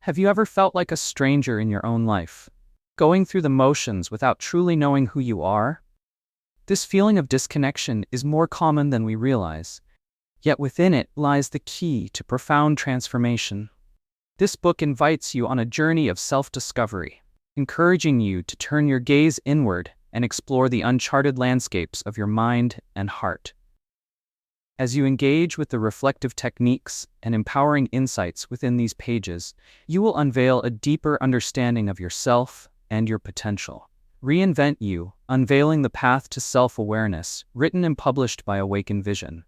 Have you ever felt like a stranger in your own life, going through the motions without truly knowing who you are? This feeling of disconnection is more common than we realize, yet within it lies the key to profound transformation. This book invites you on a journey of self-discovery, encouraging you to turn your gaze inward and explore the uncharted landscapes of your mind and heart. As you engage with the reflective techniques and empowering insights within these pages, you will unveil a deeper understanding of yourself and your potential. Reinvent You, Unveiling the Path to Self-Awareness, written and published by Awaken Vision.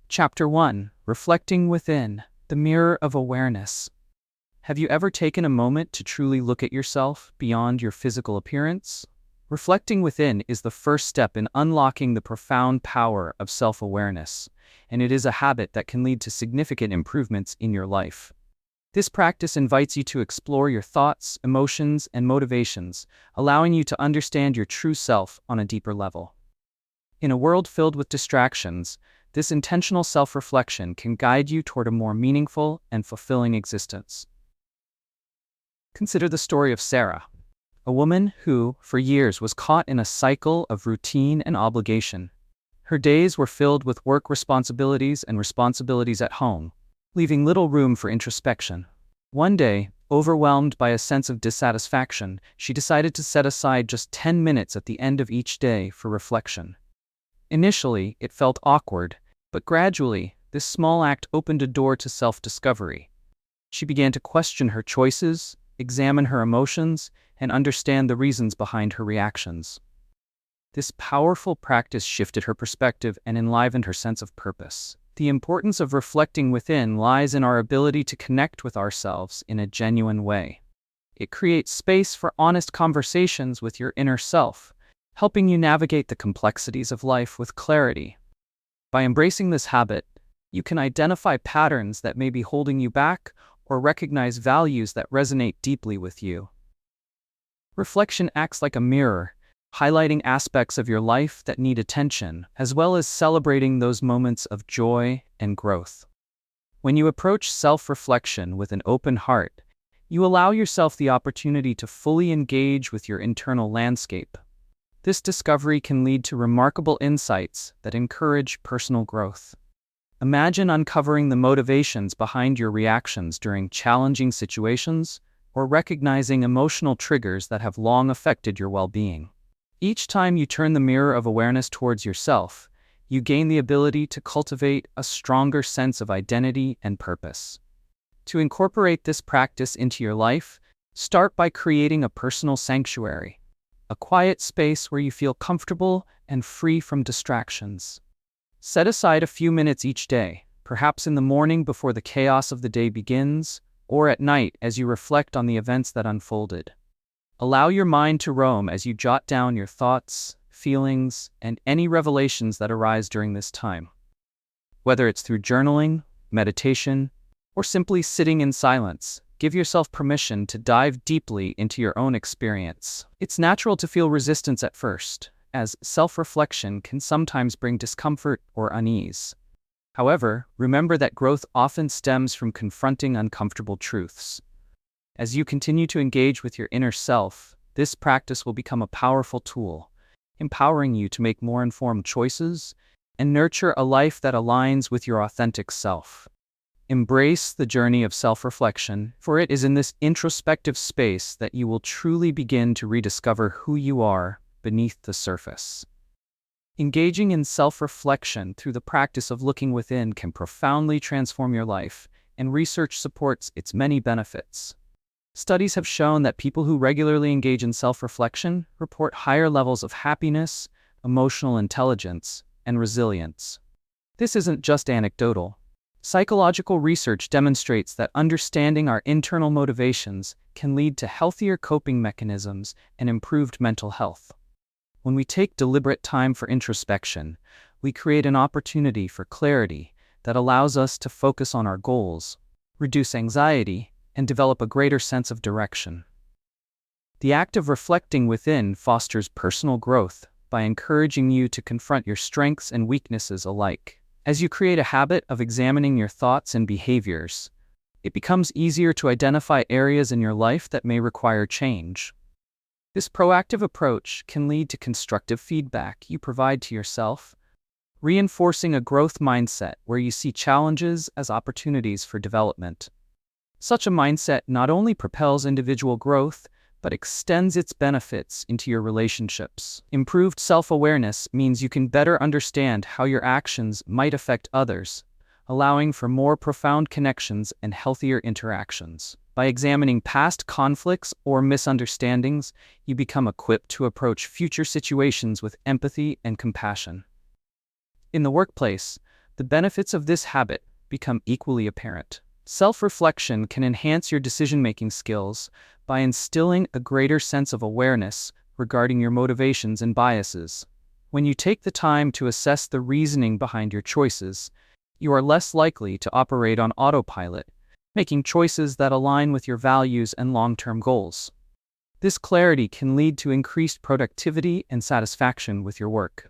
Chapter 1. Reflecting Within, the Mirror of Awareness. Have you ever taken a moment to truly look at yourself beyond your physical appearance? Reflecting within is the first step in unlocking the profound power of self-awareness, and it is a habit that can lead to significant improvements in your life. This practice invites you to explore your thoughts, emotions, and motivations, allowing you to understand your true self on a deeper level. In a world filled with distractions, this intentional self-reflection can guide you toward a more meaningful and fulfilling existence. Consider the story of Sarah, a woman who, for years, was caught in a cycle of routine and obligation. Her days were filled with work responsibilities and responsibilities at home, leaving little room for introspection. One day, overwhelmed by a sense of dissatisfaction, she decided to set aside just 10 minutes at the end of each day for reflection. Initially, it felt awkward, but gradually, this small act opened a door to self-discovery. She began to question her choices, examine her emotions, and understand the reasons behind her reactions. This powerful practice shifted her perspective and enlivened her sense of purpose. The importance of reflecting within lies in our ability to connect with ourselves in a genuine way. It creates space for honest conversations with your inner self, helping you navigate the complexities of life with clarity. By embracing this habit, you can identify patterns that may be holding you back or recognize values that resonate deeply with you. Reflection acts like a mirror, highlighting aspects of your life that need attention, as well as celebrating those moments of joy and growth. When you approach self-reflection with an open heart, you allow yourself the opportunity to fully engage with your internal landscape. This discovery can lead to remarkable insights that encourage personal growth. Imagine uncovering the motivations behind your reactions during challenging situations, or recognizing emotional triggers that have long affected your well-being. Each time you turn the mirror of awareness towards yourself, you gain the ability to cultivate a stronger sense of identity and purpose. To incorporate this practice into your life, start by creating a personal sanctuary, a quiet space where you feel comfortable and free from distractions. Set aside a few minutes each day, perhaps in the morning before the chaos of the day begins, or at night as you reflect on the events that unfolded. Allow your mind to roam as you jot down your thoughts, feelings, and any revelations that arise during this time. Whether it's through journaling, meditation, or simply sitting in silence, give yourself permission to dive deeply into your own experience. It's natural to feel resistance at first, as self-reflection can sometimes bring discomfort or unease. However, remember that growth often stems from confronting uncomfortable truths. As you continue to engage with your inner self, this practice will become a powerful tool, empowering you to make more informed choices and nurture a life that aligns with your authentic self. Embrace the journey of self-reflection, for it is in this introspective space that you will truly begin to rediscover who you are beneath the surface. Engaging in self-reflection through the practice of looking within can profoundly transform your life, and research supports its many benefits. Studies have shown that people who regularly engage in self-reflection report higher levels of happiness, emotional intelligence, and resilience. This isn't just anecdotal. Psychological research demonstrates that understanding our internal motivations can lead to healthier coping mechanisms and improved mental health. When we take deliberate time for introspection, we create an opportunity for clarity that allows us to focus on our goals, reduce anxiety, and develop a greater sense of direction. The act of reflecting within fosters personal growth by encouraging you to confront your strengths and weaknesses alike. As you create a habit of examining your thoughts and behaviors, it becomes easier to identify areas in your life that may require change. This proactive approach can lead to constructive feedback you provide to yourself, reinforcing a growth mindset where you see challenges as opportunities for development. Such a mindset not only propels individual growth, but extends its benefits into your relationships. Improved self-awareness means you can better understand how your actions might affect others, allowing for more profound connections and healthier interactions. By examining past conflicts or misunderstandings, you become equipped to approach future situations with empathy and compassion. In the workplace, the benefits of this habit become equally apparent. Self-reflection can enhance your decision-making skills by instilling a greater sense of awareness regarding your motivations and biases. When you take the time to assess the reasoning behind your choices, you are less likely to operate on autopilot, making choices that align with your values and long-term goals. This clarity can lead to increased productivity and satisfaction with your work.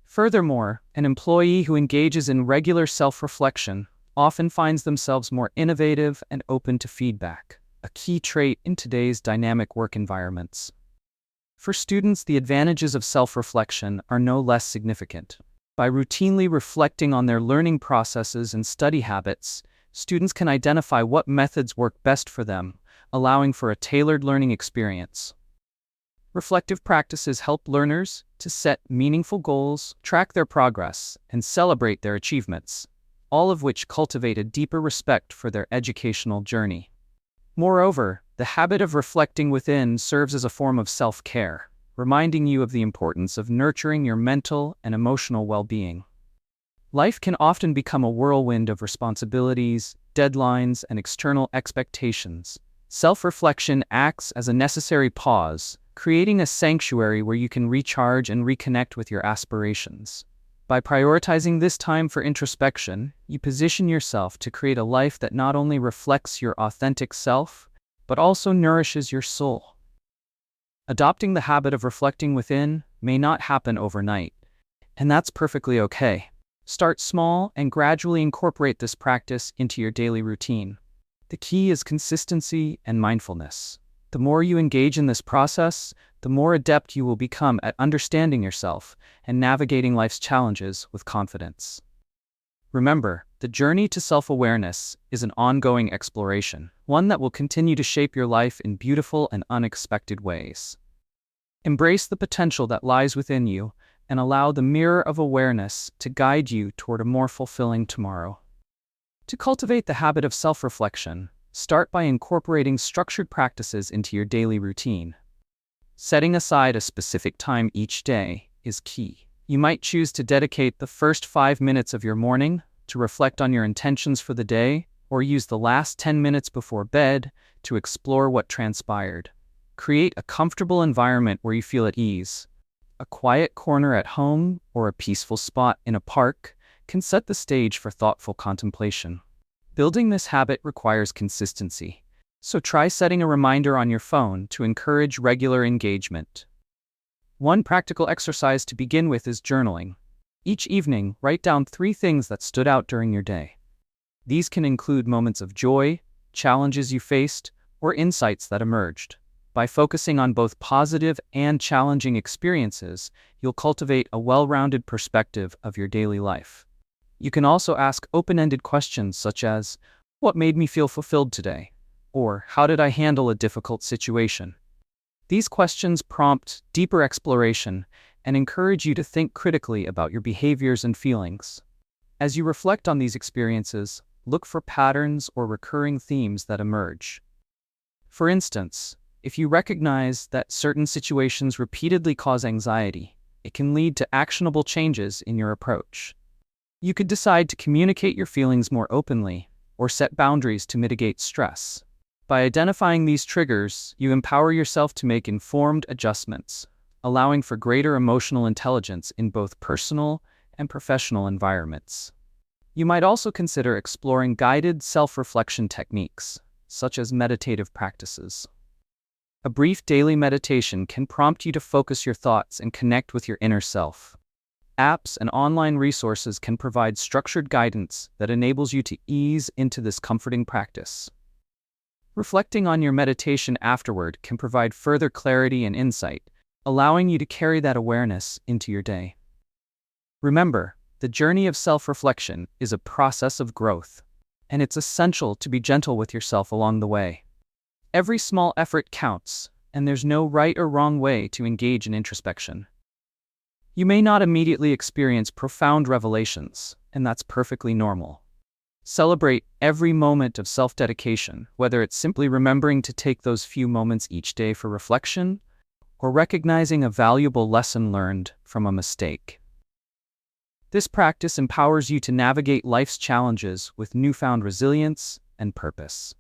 Furthermore, an employee who engages in regular self-reflection often finds themselves more innovative and open to feedback, a key trait in today's dynamic work environments. For students, the advantages of self-reflection are no less significant. By routinely reflecting on their learning processes and study habits, students can identify what methods work best for them, allowing for a tailored learning experience. Reflective practices help learners to set meaningful goals, track their progress, and celebrate their achievements, all of which cultivate a deeper respect for their educational journey. Moreover, the habit of reflecting within serves as a form of self-care, reminding you of the importance of nurturing your mental and emotional well-being. Life can often become a whirlwind of responsibilities, deadlines, and external expectations. Self-reflection acts as a necessary pause, creating a sanctuary where you can recharge and reconnect with your aspirations. By prioritizing this time for introspection, you position yourself to create a life that not only reflects your authentic self, but also nourishes your soul. Adopting the habit of reflecting within may not happen overnight, and that's perfectly okay. Start small and gradually incorporate this practice into your daily routine. The key is consistency and mindfulness. The more you engage in this process, the more adept you will become at understanding yourself and navigating life's challenges with confidence. Remember, the journey to self-awareness is an ongoing exploration, one that will continue to shape your life in beautiful and unexpected ways. Embrace the potential that lies within you and allow the mirror of awareness to guide you toward a more fulfilling tomorrow. To cultivate the habit of self-reflection, start by incorporating structured practices into your daily routine. Setting aside a specific time each day is key. You might choose to dedicate the first 5 minutes of your morning to reflect on your intentions for the day, or use the last 10 minutes before bed to explore what transpired. Create a comfortable environment where you feel at ease. A quiet corner at home or a peaceful spot in a park can set the stage for thoughtful contemplation. Building this habit requires consistency, so try setting a reminder on your phone to encourage regular engagement. One practical exercise to begin with is journaling. Each evening, write down 3 things that stood out during your day. These can include moments of joy, challenges you faced, or insights that emerged. By focusing on both positive and challenging experiences, you'll cultivate a well-rounded perspective of your daily life. You can also ask open-ended questions such as, "What made me feel fulfilled today?" or "How did I handle a difficult situation?" These questions prompt deeper exploration and encourage you to think critically about your behaviors and feelings. As you reflect on these experiences, look for patterns or recurring themes that emerge. For instance, if you recognize that certain situations repeatedly cause anxiety, it can lead to actionable changes in your approach. You could decide to communicate your feelings more openly, or set boundaries to mitigate stress. By identifying these triggers, you empower yourself to make informed adjustments, allowing for greater emotional intelligence in both personal and professional environments. You might also consider exploring guided self-reflection techniques, such as meditative practices. A brief daily meditation can prompt you to focus your thoughts and connect with your inner self. Apps and online resources can provide structured guidance that enables you to ease into this comforting practice. Reflecting on your meditation afterward can provide further clarity and insight, allowing you to carry that awareness into your day. Remember, the journey of self-reflection is a process of growth, and it's essential to be gentle with yourself along the way. Every small effort counts, and there's no right or wrong way to engage in introspection. You may not immediately experience profound revelations, and that's perfectly normal. Celebrate every moment of self-dedication, whether it's simply remembering to take those few moments each day for reflection, or recognizing a valuable lesson learned from a mistake. This practice empowers you to navigate life's challenges with newfound resilience and purpose.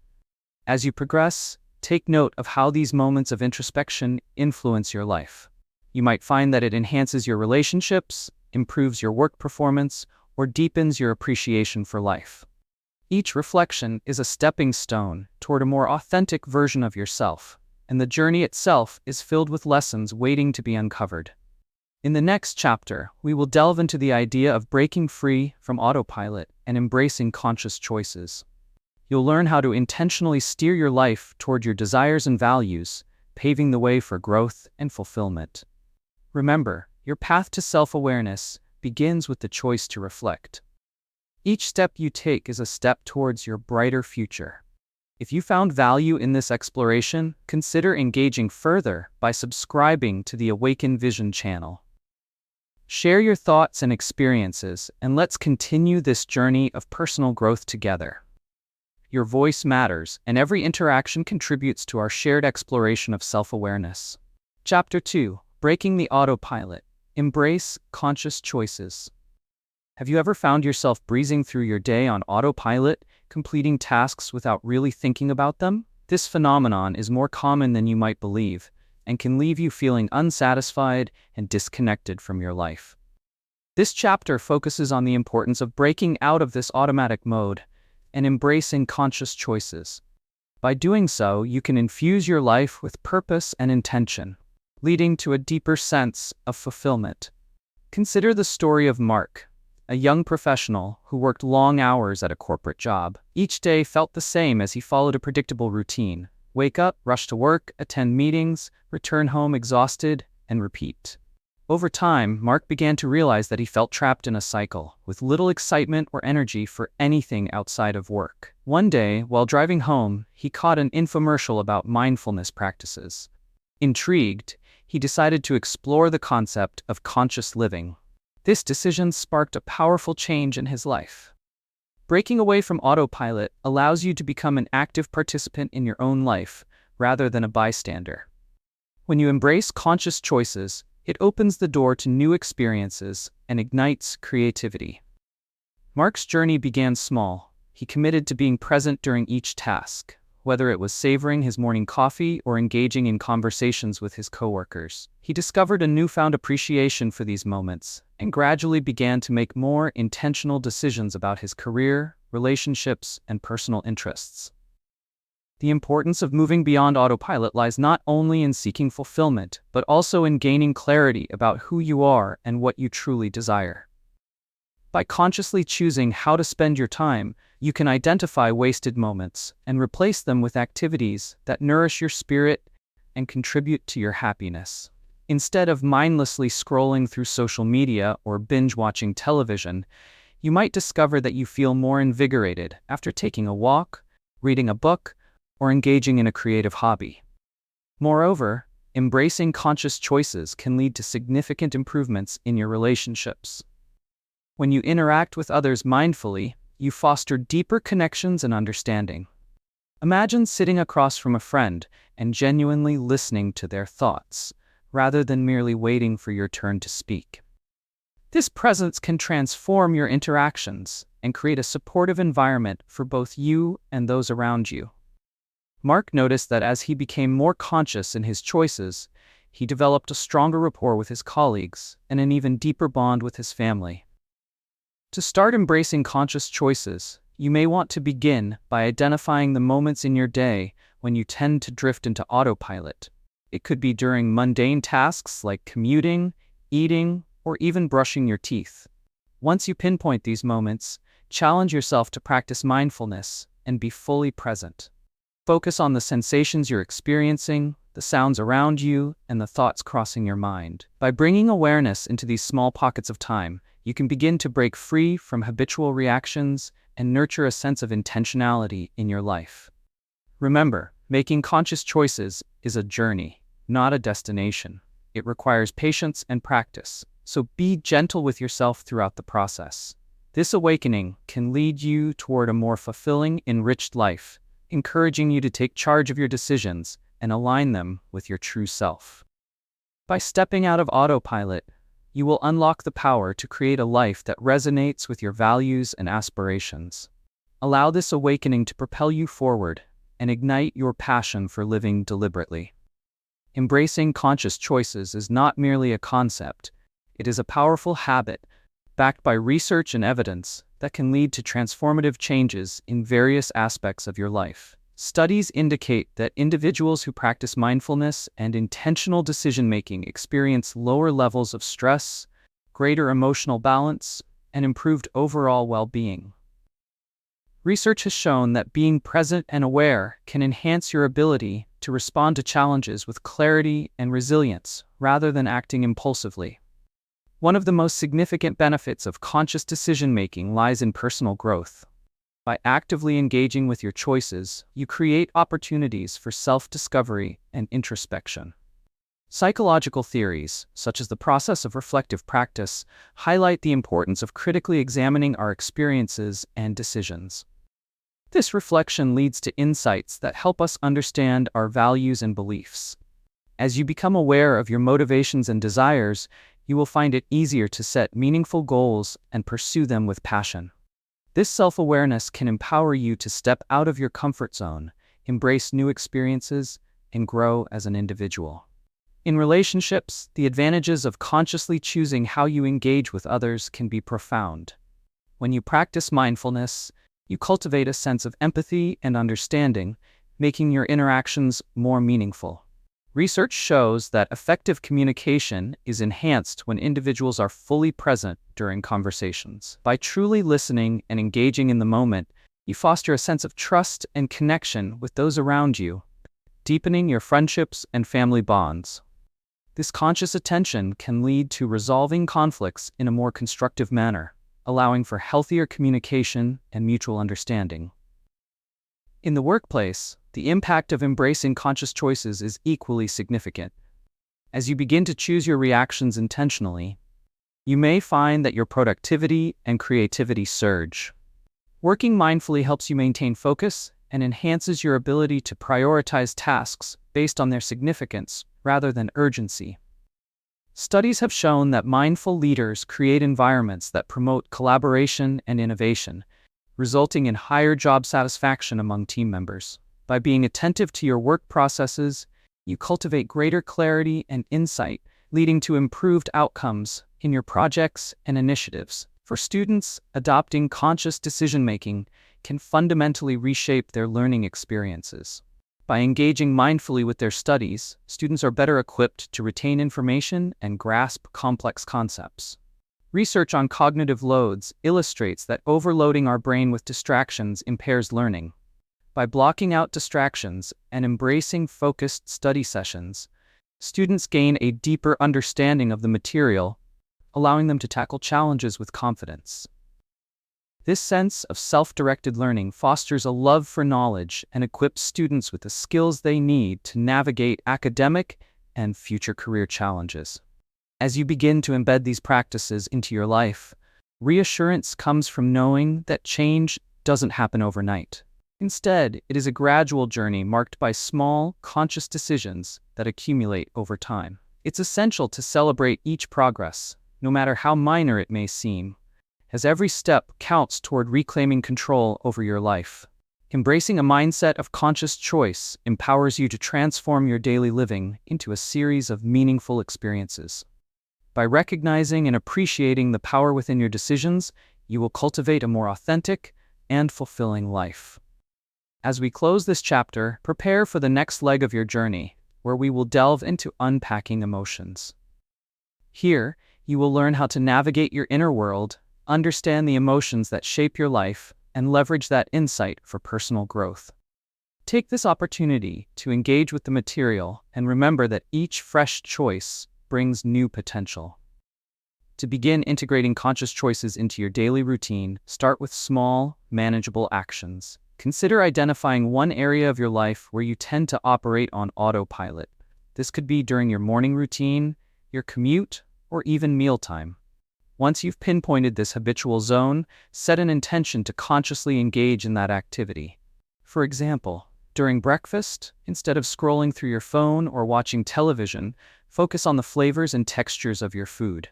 As you progress, take note of how these moments of introspection influence your life. You might find that it enhances your relationships, improves your work performance, or deepens your appreciation for life. Each reflection is a stepping stone toward a more authentic version of yourself, and the journey itself is filled with lessons waiting to be uncovered. In the next chapter, we will delve into the idea of breaking free from autopilot and embracing conscious choices. You'll learn how to intentionally steer your life toward your desires and values, paving the way for growth and fulfillment. Remember, your path to self-awareness begins with the choice to reflect. Each step you take is a step towards your brighter future. If you found value in this exploration, consider engaging further by subscribing to the Awaken Vision channel. Share your thoughts and experiences, and let's continue this journey of personal growth together. Your voice matters, and every interaction contributes to our shared exploration of self-awareness. Chapter 2: Breaking the Autopilot. Embrace conscious choices. Have you ever found yourself breezing through your day on autopilot, completing tasks without really thinking about them? This phenomenon is more common than you might believe, and can leave you feeling unsatisfied and disconnected from your life. This chapter focuses on the importance of breaking out of this automatic mode and embracing conscious choices. By doing so, you can infuse your life with purpose and intention, leading to a deeper sense of fulfillment. Consider the story of Mark, a young professional who worked long hours at a corporate job. Each day felt the same as he followed a predictable routine: wake up, rush to work, attend meetings, return home exhausted, and repeat. Over time, Mark began to realize that he felt trapped in a cycle, with little excitement or energy for anything outside of work. One day, while driving home, he caught an infomercial about mindfulness practices. Intrigued, he decided to explore the concept of conscious living. This decision sparked a powerful change in his life. Breaking away from autopilot allows you to become an active participant in your own life, rather than a bystander. When you embrace conscious choices, it opens the door to new experiences and ignites creativity. Mark's journey began small. He committed to being present during each task, whether it was savoring his morning coffee or engaging in conversations with his coworkers. He discovered a newfound appreciation for these moments, and gradually began to make more intentional decisions about his career, relationships, and personal interests. The importance of moving beyond autopilot lies not only in seeking fulfillment, but also in gaining clarity about who you are and what you truly desire. By consciously choosing how to spend your time, you can identify wasted moments and replace them with activities that nourish your spirit and contribute to your happiness. Instead of mindlessly scrolling through social media or binge-watching television, you might discover that you feel more invigorated after taking a walk, reading a book, or engaging in a creative hobby. Moreover, embracing conscious choices can lead to significant improvements in your relationships. When you interact with others mindfully, you foster deeper connections and understanding. Imagine sitting across from a friend and genuinely listening to their thoughts, rather than merely waiting for your turn to speak. This presence can transform your interactions and create a supportive environment for both you and those around you. Mark noticed that as he became more conscious in his choices, he developed a stronger rapport with his colleagues and an even deeper bond with his family. To start embracing conscious choices, you may want to begin by identifying the moments in your day when you tend to drift into autopilot. It could be during mundane tasks like commuting, eating, or even brushing your teeth. Once you pinpoint these moments, challenge yourself to practice mindfulness and be fully present. Focus on the sensations you're experiencing, the sounds around you, and the thoughts crossing your mind. By bringing awareness into these small pockets of time, you can begin to break free from habitual reactions and nurture a sense of intentionality in your life. Remember, making conscious choices is a journey, not a destination. It requires patience and practice, so be gentle with yourself throughout the process. This awakening can lead you toward a more fulfilling, enriched life, encouraging you to take charge of your decisions and align them with your true self. By stepping out of autopilot, you will unlock the power to create a life that resonates with your values and aspirations. Allow this awakening to propel you forward and ignite your passion for living deliberately. Embracing conscious choices is not merely a concept, it is a powerful habit backed by research and evidence that can lead to transformative changes in various aspects of your life. Studies indicate that individuals who practice mindfulness and intentional decision-making experience lower levels of stress, greater emotional balance, and improved overall well-being. Research has shown that being present and aware can enhance your ability to respond to challenges with clarity and resilience rather than acting impulsively. One of the most significant benefits of conscious decision-making lies in personal growth. By actively engaging with your choices, you create opportunities for self-discovery and introspection. Psychological theories, such as the process of reflective practice, highlight the importance of critically examining our experiences and decisions. This reflection leads to insights that help us understand our values and beliefs. As you become aware of your motivations and desires, you will find it easier to set meaningful goals and pursue them with passion. This self-awareness can empower you to step out of your comfort zone, embrace new experiences, and grow as an individual. In relationships, the advantages of consciously choosing how you engage with others can be profound. When you practice mindfulness, you cultivate a sense of empathy and understanding, making your interactions more meaningful. Research shows that effective communication is enhanced when individuals are fully present during conversations. By truly listening and engaging in the moment, you foster a sense of trust and connection with those around you, deepening your friendships and family bonds. This conscious attention can lead to resolving conflicts in a more constructive manner, allowing for healthier communication and mutual understanding. In the workplace, the impact of embracing conscious choices is equally significant. As you begin to choose your reactions intentionally, you may find that your productivity and creativity surge. Working mindfully helps you maintain focus and enhances your ability to prioritize tasks based on their significance rather than urgency. Studies have shown that mindful leaders create environments that promote collaboration and innovation, resulting in higher job satisfaction among team members. By being attentive to your work processes, you cultivate greater clarity and insight, leading to improved outcomes in your projects and initiatives. For students, adopting conscious decision-making can fundamentally reshape their learning experiences. By engaging mindfully with their studies, students are better equipped to retain information and grasp complex concepts. Research on cognitive loads illustrates that overloading our brain with distractions impairs learning. By blocking out distractions and embracing focused study sessions, students gain a deeper understanding of the material, allowing them to tackle challenges with confidence. This sense of self-directed learning fosters a love for knowledge and equips students with the skills they need to navigate academic and future career challenges. As you begin to embed these practices into your life, reassurance comes from knowing that change doesn't happen overnight. Instead, it is a gradual journey marked by small, conscious decisions that accumulate over time. It's essential to celebrate each progress, no matter how minor it may seem, as every step counts toward reclaiming control over your life. Embracing a mindset of conscious choice empowers you to transform your daily living into a series of meaningful experiences. By recognizing and appreciating the power within your decisions, you will cultivate a more authentic and fulfilling life. As we close this chapter, prepare for the next leg of your journey, where we will delve into unpacking emotions. Here, you will learn how to navigate your inner world, understand the emotions that shape your life, and leverage that insight for personal growth. Take this opportunity to engage with the material and remember that each fresh choice brings new potential. To begin integrating conscious choices into your daily routine, start with small, manageable actions. Consider identifying one area of your life where you tend to operate on autopilot. This could be during your morning routine, your commute, or even mealtime. Once you've pinpointed this habitual zone, set an intention to consciously engage in that activity. For example, during breakfast, instead of scrolling through your phone or watching television, focus on the flavors and textures of your food.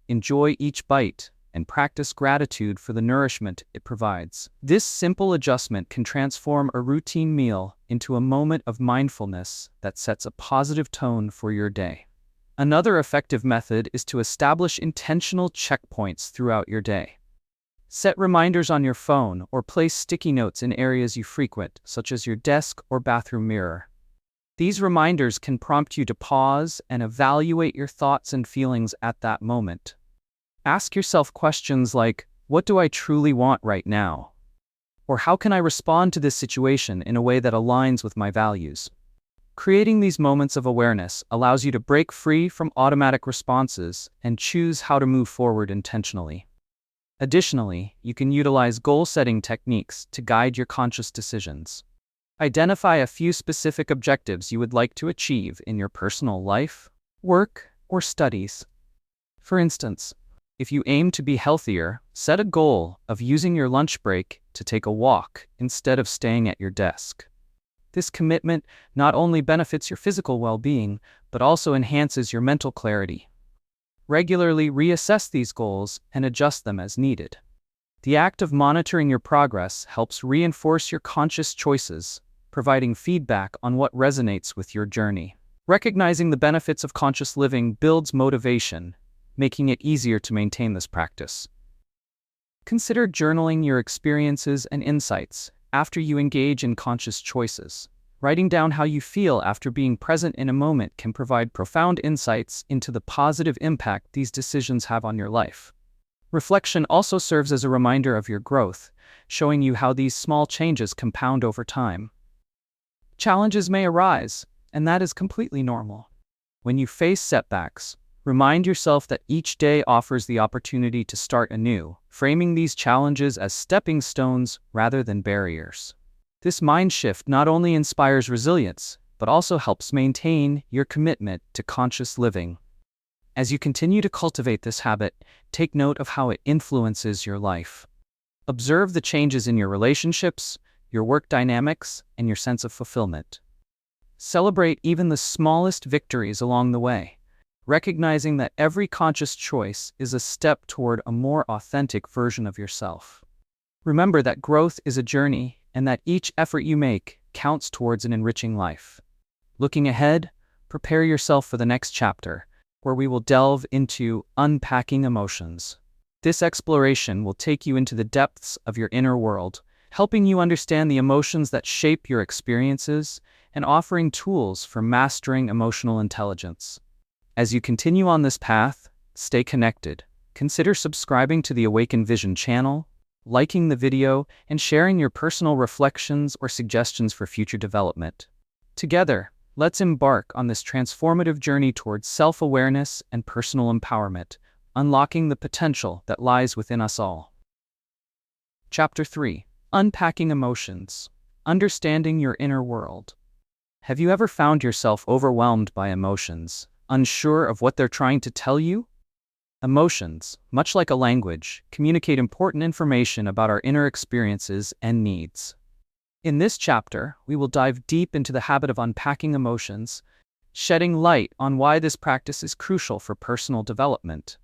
Enjoy each bite and practice gratitude for the nourishment it provides. This simple adjustment can transform a routine meal into a moment of mindfulness that sets a positive tone for your day. Another effective method is to establish intentional checkpoints throughout your day. Set reminders on your phone or place sticky notes in areas you frequent, such as your desk or bathroom mirror. These reminders can prompt you to pause and evaluate your thoughts and feelings at that moment. Ask yourself questions like, what do I truly want right now? Or how can I respond to this situation in a way that aligns with my values? Creating these moments of awareness allows you to break free from automatic responses and choose how to move forward intentionally. Additionally, you can utilize goal-setting techniques to guide your conscious decisions. Identify a few specific objectives you would like to achieve in your personal life, work, or studies. For instance, if you aim to be healthier, set a goal of using your lunch break to take a walk instead of staying at your desk. This commitment not only benefits your physical well-being, but also enhances your mental clarity. Regularly reassess these goals and adjust them as needed. The act of monitoring your progress helps reinforce your conscious choices, providing feedback on what resonates with your journey. Recognizing the benefits of conscious living builds motivation, making it easier to maintain this practice. Consider journaling your experiences and insights after you engage in conscious choices. Writing down how you feel after being present in a moment can provide profound insights into the positive impact these decisions have on your life. Reflection also serves as a reminder of your growth, showing you how these small changes compound over time. Challenges may arise, and that is completely normal. When you face setbacks, remind yourself that each day offers the opportunity to start anew, framing these challenges as stepping stones rather than barriers. This mind shift not only inspires resilience, but also helps maintain your commitment to conscious living. As you continue to cultivate this habit, take note of how it influences your life. Observe the changes in your relationships, your work dynamics, and your sense of fulfillment. Celebrate even the smallest victories along the way, recognizing that every conscious choice is a step toward a more authentic version of yourself. Remember that growth is a journey, and that each effort you make counts towards an enriching life. Looking ahead, prepare yourself for the next chapter, where we will delve into unpacking emotions. This exploration will take you into the depths of your inner world, helping you understand the emotions that shape your experiences and offering tools for mastering emotional intelligence. As you continue on this path, stay connected. Consider subscribing to the Awaken Vision channel, liking the video, and sharing your personal reflections or suggestions for future development. Together, let's embark on this transformative journey towards self-awareness and personal empowerment, unlocking the potential that lies within us all. Chapter 3. Unpacking Emotions. Understanding your inner world. Have you ever found yourself overwhelmed by emotions, unsure of what they're trying to tell you? Emotions, much like a language, communicate important information about our inner experiences and needs. In this chapter, we will dive deep into the habit of unpacking emotions, shedding light on why this practice is crucial for personal development.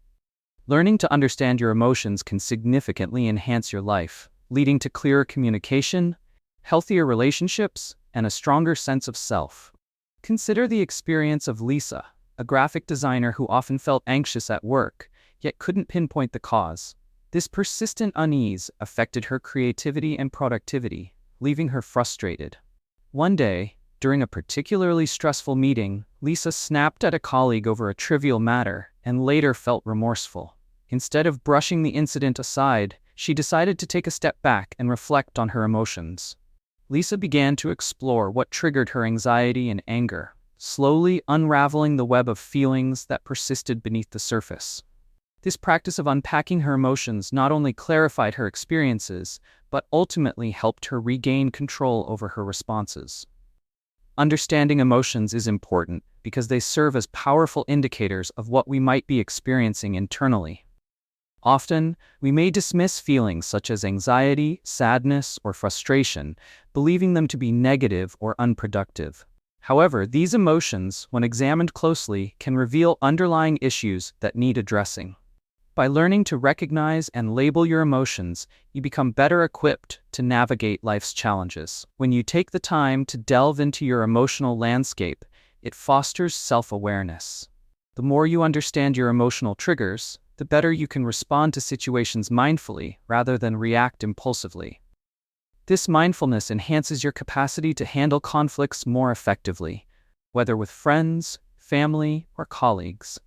Learning to understand your emotions can significantly enhance your life, leading to clearer communication, healthier relationships, and a stronger sense of self. Consider the experience of Lisa, a graphic designer who often felt anxious at work, yet couldn't pinpoint the cause. This persistent unease affected her creativity and productivity, leaving her frustrated. One day, during a particularly stressful meeting, Lisa snapped at a colleague over a trivial matter and later felt remorseful. Instead of brushing the incident aside, she decided to take a step back and reflect on her emotions. Lisa began to explore what triggered her anxiety and anger, slowly unraveling the web of feelings that persisted beneath the surface. This practice of unpacking her emotions not only clarified her experiences, but ultimately helped her regain control over her responses. Understanding emotions is important because they serve as powerful indicators of what we might be experiencing internally. Often, we may dismiss feelings such as anxiety, sadness, or frustration, believing them to be negative or unproductive. However, these emotions, when examined closely, can reveal underlying issues that need addressing. By learning to recognize and label your emotions, you become better equipped to navigate life's challenges. When you take the time to delve into your emotional landscape, it fosters self-awareness. The more you understand your emotional triggers, the better you can respond to situations mindfully rather than react impulsively. This mindfulness enhances your capacity to handle conflicts more effectively, whether with friends, family, or colleagues.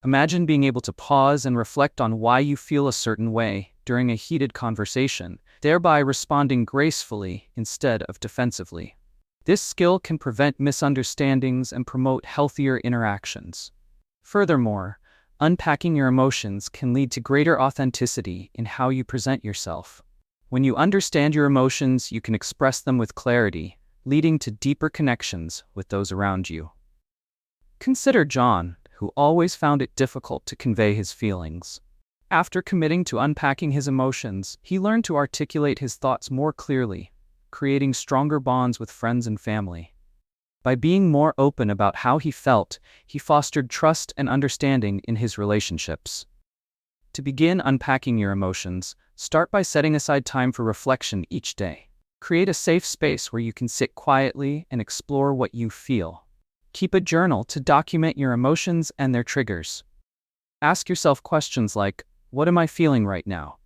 Imagine being able to pause and reflect on why you feel a certain way during a heated conversation, thereby responding gracefully instead of defensively. This skill can prevent misunderstandings and promote healthier interactions. Furthermore, unpacking your emotions can lead to greater authenticity in how you present yourself. When you understand your emotions, you can express them with clarity, leading to deeper connections with those around you. Consider John, who always found it difficult to convey his feelings. After committing to unpacking his emotions, he learned to articulate his thoughts more clearly, creating stronger bonds with friends and family. By being more open about how he felt, he fostered trust and understanding in his relationships. To begin unpacking your emotions, start by setting aside time for reflection each day. Create a safe space where you can sit quietly and explore what you feel. Keep a journal to document your emotions and their triggers. Ask yourself questions like, what am I feeling right now?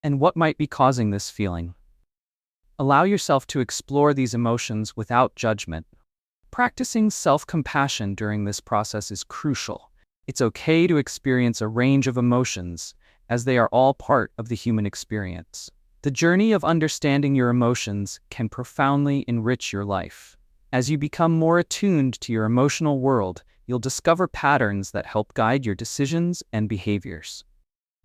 And what might be causing this feeling? Allow yourself to explore these emotions without judgment. Practicing self-compassion during this process is crucial. It's okay to experience a range of emotions, as they are all part of the human experience. The journey of understanding your emotions can profoundly enrich your life. As you become more attuned to your emotional world, you'll discover patterns that help guide your decisions and behaviors.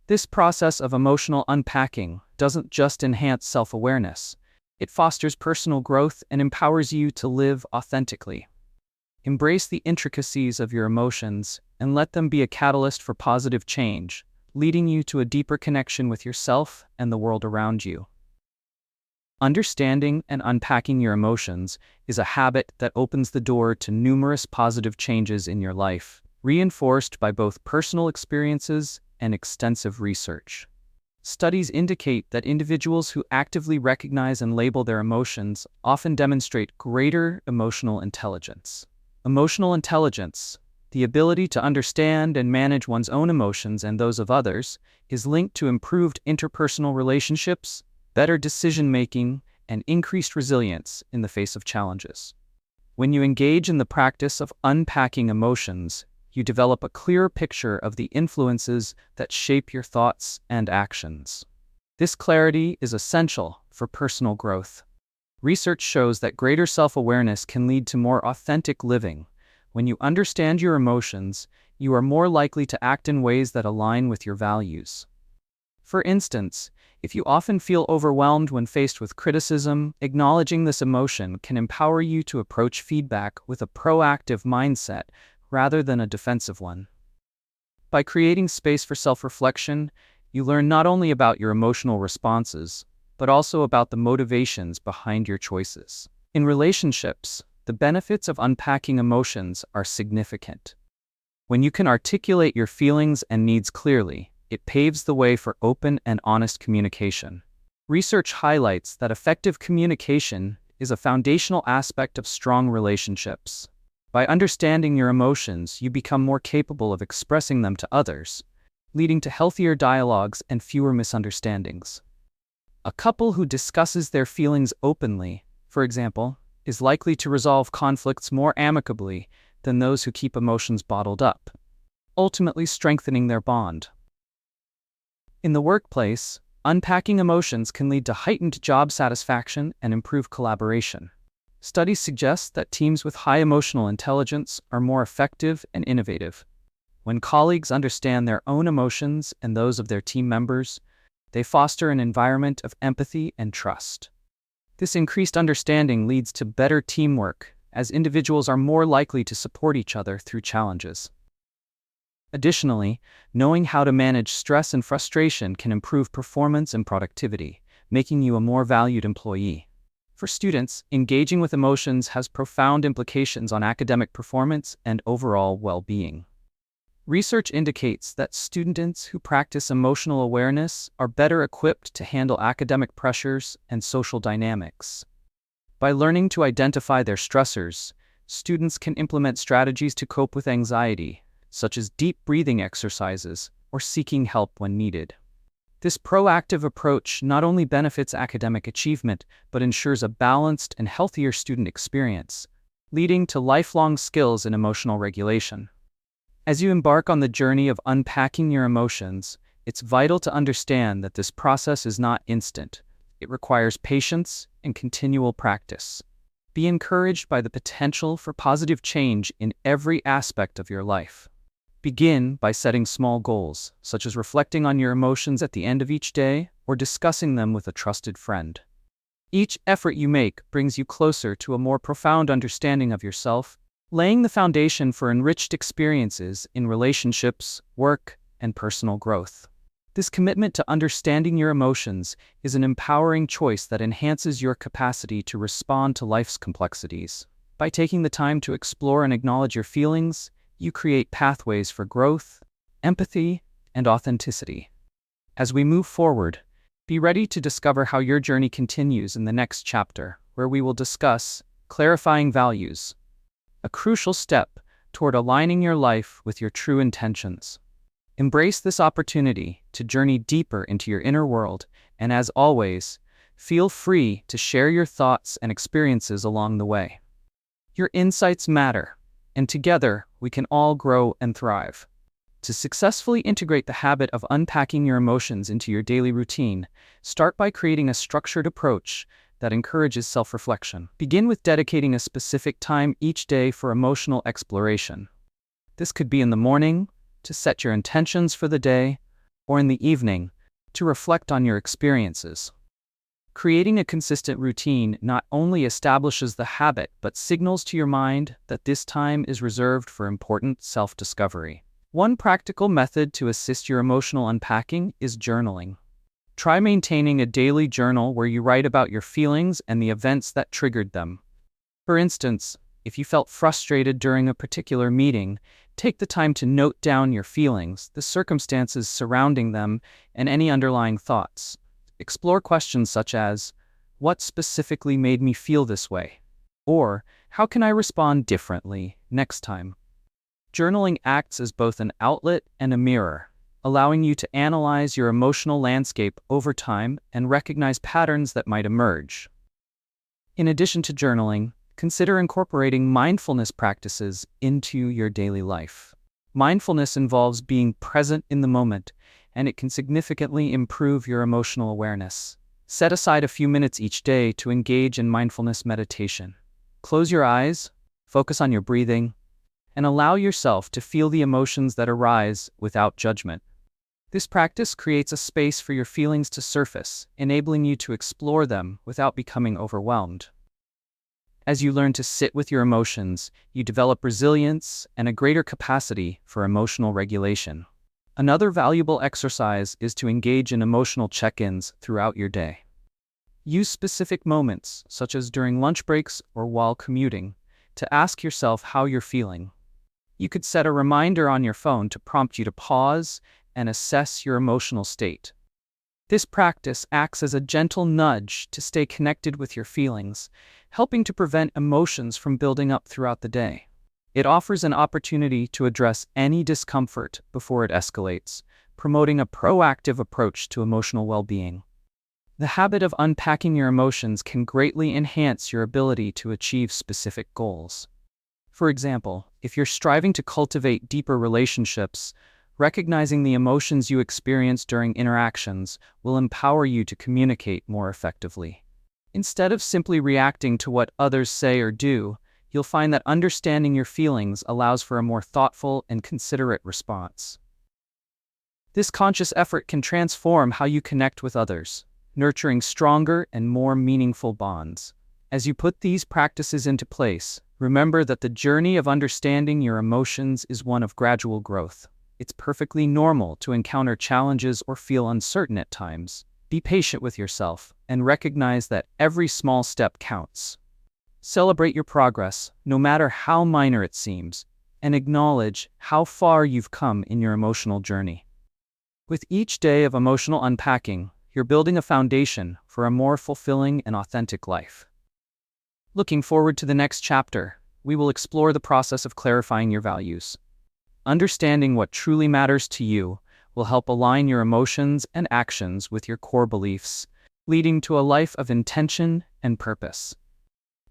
This process of emotional unpacking doesn't just enhance self-awareness, it fosters personal growth and empowers you to live authentically. Embrace the intricacies of your emotions and let them be a catalyst for positive change, leading you to a deeper connection with yourself and the world around you. Understanding and unpacking your emotions is a habit that opens the door to numerous positive changes in your life, reinforced by both personal experiences and extensive research. Studies indicate that individuals who actively recognize and label their emotions often demonstrate greater emotional intelligence. Emotional intelligence, the ability to understand and manage one's own emotions and those of others, is linked to improved interpersonal relationships, better decision-making, and increased resilience in the face of challenges. When you engage in the practice of unpacking emotions, you develop a clearer picture of the influences that shape your thoughts and actions. This clarity is essential for personal growth. Research shows that greater self-awareness can lead to more authentic living. When you understand your emotions, you are more likely to act in ways that align with your values. For instance, if you often feel overwhelmed when faced with criticism, acknowledging this emotion can empower you to approach feedback with a proactive mindset rather than a defensive one. By creating space for self-reflection, you learn not only about your emotional responses, but also about the motivations behind your choices. In relationships, the benefits of unpacking emotions are significant. When you can articulate your feelings and needs clearly, it paves the way for open and honest communication. Research highlights that effective communication is a foundational aspect of strong relationships. By understanding your emotions, you become more capable of expressing them to others, leading to healthier dialogues and fewer misunderstandings. A couple who discusses their feelings openly, for example, is likely to resolve conflicts more amicably than those who keep emotions bottled up, ultimately strengthening their bond. In the workplace, unpacking emotions can lead to heightened job satisfaction and improved collaboration. Studies suggest that teams with high emotional intelligence are more effective and innovative. When colleagues understand their own emotions and those of their team members, they foster an environment of empathy and trust. This increased understanding leads to better teamwork, as individuals are more likely to support each other through challenges. Additionally, knowing how to manage stress and frustration can improve performance and productivity, making you a more valued employee. For students, engaging with emotions has profound implications on academic performance and overall well-being. Research indicates that students who practice emotional awareness are better equipped to handle academic pressures and social dynamics. By learning to identify their stressors, students can implement strategies to cope with anxiety, such as deep breathing exercises or seeking help when needed. This proactive approach not only benefits academic achievement, but ensures a balanced and healthier student experience, leading to lifelong skills in emotional regulation. As you embark on the journey of unpacking your emotions, it's vital to understand that this process is not instant. It requires patience and continual practice. Be encouraged by the potential for positive change in every aspect of your life. Begin by setting small goals, such as reflecting on your emotions at the end of each day or discussing them with a trusted friend. Each effort you make brings you closer to a more profound understanding of yourself, laying the foundation for enriched experiences in relationships, work, and personal growth. This commitment to understanding your emotions is an empowering choice that enhances your capacity to respond to life's complexities. By taking the time to explore and acknowledge your feelings, you create pathways for growth, empathy, and authenticity. As we move forward, be ready to discover how your journey continues in the next chapter, where we will discuss clarifying values, a crucial step toward aligning your life with your true intentions. Embrace this opportunity to journey deeper into your inner world, and as always, feel free to share your thoughts and experiences along the way. Your insights matter, and together we can all grow and thrive. To successfully integrate the habit of unpacking your emotions into your daily routine, start by creating a structured approach that encourages self-reflection. Begin with dedicating a specific time each day for emotional exploration. This could be in the morning, to set your intentions for the day, or in the evening, to reflect on your experiences. Creating a consistent routine not only establishes the habit, but signals to your mind that this time is reserved for important self-discovery. One practical method to assist your emotional unpacking is journaling. Try maintaining a daily journal where you write about your feelings and the events that triggered them. For instance, if you felt frustrated during a particular meeting, take the time to note down your feelings, the circumstances surrounding them, and any underlying thoughts. Explore questions such as, "What specifically made me feel this way?" Or, "How can I respond differently next time?" Journaling acts as both an outlet and a mirror, allowing you to analyze your emotional landscape over time and recognize patterns that might emerge. In addition to journaling, consider incorporating mindfulness practices into your daily life. Mindfulness involves being present in the moment, and it can significantly improve your emotional awareness. Set aside a few minutes each day to engage in mindfulness meditation. Close your eyes, focus on your breathing, and allow yourself to feel the emotions that arise without judgment. This practice creates a space for your feelings to surface, enabling you to explore them without becoming overwhelmed. As you learn to sit with your emotions, you develop resilience and a greater capacity for emotional regulation. Another valuable exercise is to engage in emotional check-ins throughout your day. Use specific moments, such as during lunch breaks or while commuting, to ask yourself how you're feeling. You could set a reminder on your phone to prompt you to pause and assess your emotional state. This practice acts as a gentle nudge to stay connected with your feelings, helping to prevent emotions from building up throughout the day. It offers an opportunity to address any discomfort before it escalates, promoting a proactive approach to emotional well-being. The habit of unpacking your emotions can greatly enhance your ability to achieve specific goals. For example, if you're striving to cultivate deeper relationships, recognizing the emotions you experience during interactions will empower you to communicate more effectively. Instead of simply reacting to what others say or do, you'll find that understanding your feelings allows for a more thoughtful and considerate response. This conscious effort can transform how you connect with others, nurturing stronger and more meaningful bonds. As you put these practices into place, remember that the journey of understanding your emotions is one of gradual growth. It's perfectly normal to encounter challenges or feel uncertain at times. Be patient with yourself and recognize that every small step counts. Celebrate your progress, no matter how minor it seems, and acknowledge how far you've come in your emotional journey. With each day of emotional unpacking, you're building a foundation for a more fulfilling and authentic life. Looking forward to the next chapter, we will explore the process of clarifying your values. Understanding what truly matters to you will help align your emotions and actions with your core beliefs, leading to a life of intention and purpose.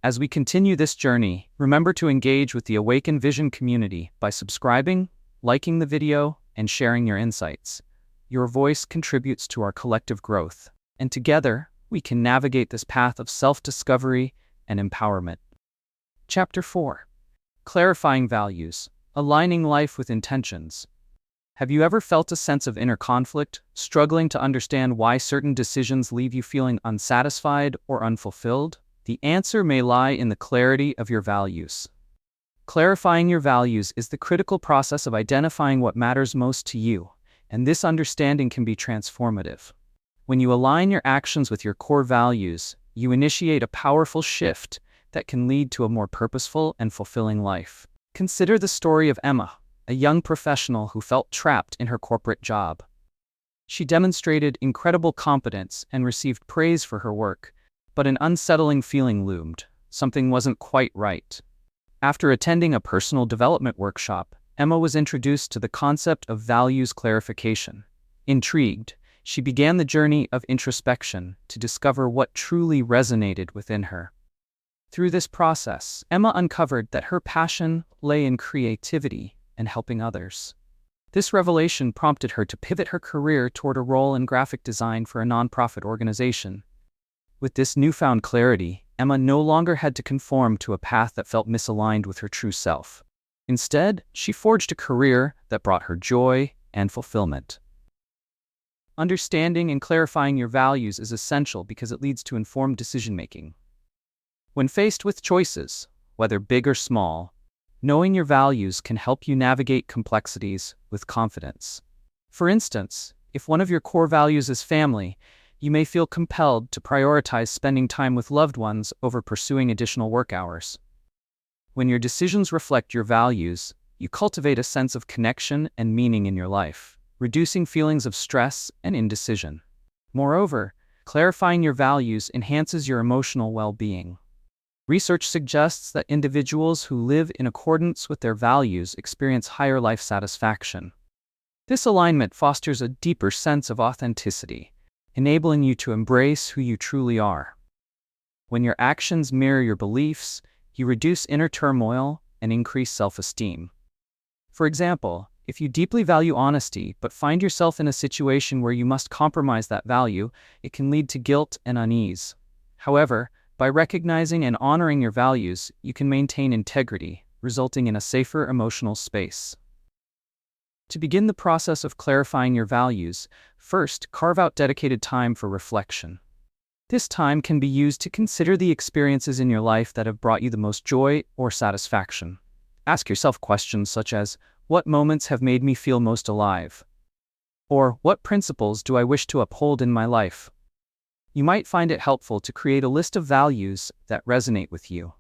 As we continue this journey, remember to engage with the Awaken Vision community by subscribing, liking the video, and sharing your insights. Your voice contributes to our collective growth, and together, we can navigate this path of self-discovery and empowerment. Chapter 4. Clarifying Values, Aligning Life with Intentions. Have you ever felt a sense of inner conflict, struggling to understand why certain decisions leave you feeling unsatisfied or unfulfilled? The answer may lie in the clarity of your values. Clarifying your values is the critical process of identifying what matters most to you, and this understanding can be transformative. When you align your actions with your core values, you initiate a powerful shift that can lead to a more purposeful and fulfilling life. Consider the story of Emma, a young professional who felt trapped in her corporate job. She demonstrated incredible competence and received praise for her work, but an unsettling feeling loomed. Something wasn't quite right. After attending a personal development workshop, Emma was introduced to the concept of values clarification. Intrigued, she began the journey of introspection to discover what truly resonated within her. Through this process, Emma uncovered that her passion lay in creativity and helping others. This revelation prompted her to pivot her career toward a role in graphic design for a nonprofit organization. With this newfound clarity, Emma no longer had to conform to a path that felt misaligned with her true self. Instead, she forged a career that brought her joy and fulfillment. Understanding and clarifying your values is essential because it leads to informed decision-making. When faced with choices, whether big or small, knowing your values can help you navigate complexities with confidence. For instance, if one of your core values is family, you may feel compelled to prioritize spending time with loved ones over pursuing additional work hours. When your decisions reflect your values, you cultivate a sense of connection and meaning in your life, reducing feelings of stress and indecision. Moreover, clarifying your values enhances your emotional well-being. Research suggests that individuals who live in accordance with their values experience higher life satisfaction. This alignment fosters a deeper sense of authenticity, enabling you to embrace who you truly are. When your actions mirror your beliefs, you reduce inner turmoil and increase self-esteem. For example, if you deeply value honesty but find yourself in a situation where you must compromise that value, it can lead to guilt and unease. However, by recognizing and honoring your values, you can maintain integrity, resulting in a safer emotional space. To begin the process of clarifying your values, first, carve out dedicated time for reflection. This time can be used to consider the experiences in your life that have brought you the most joy or satisfaction. Ask yourself questions such as, what moments have made me feel most alive? Or, what principles do I wish to uphold in my life? You might find it helpful to create a list of values that resonate with you.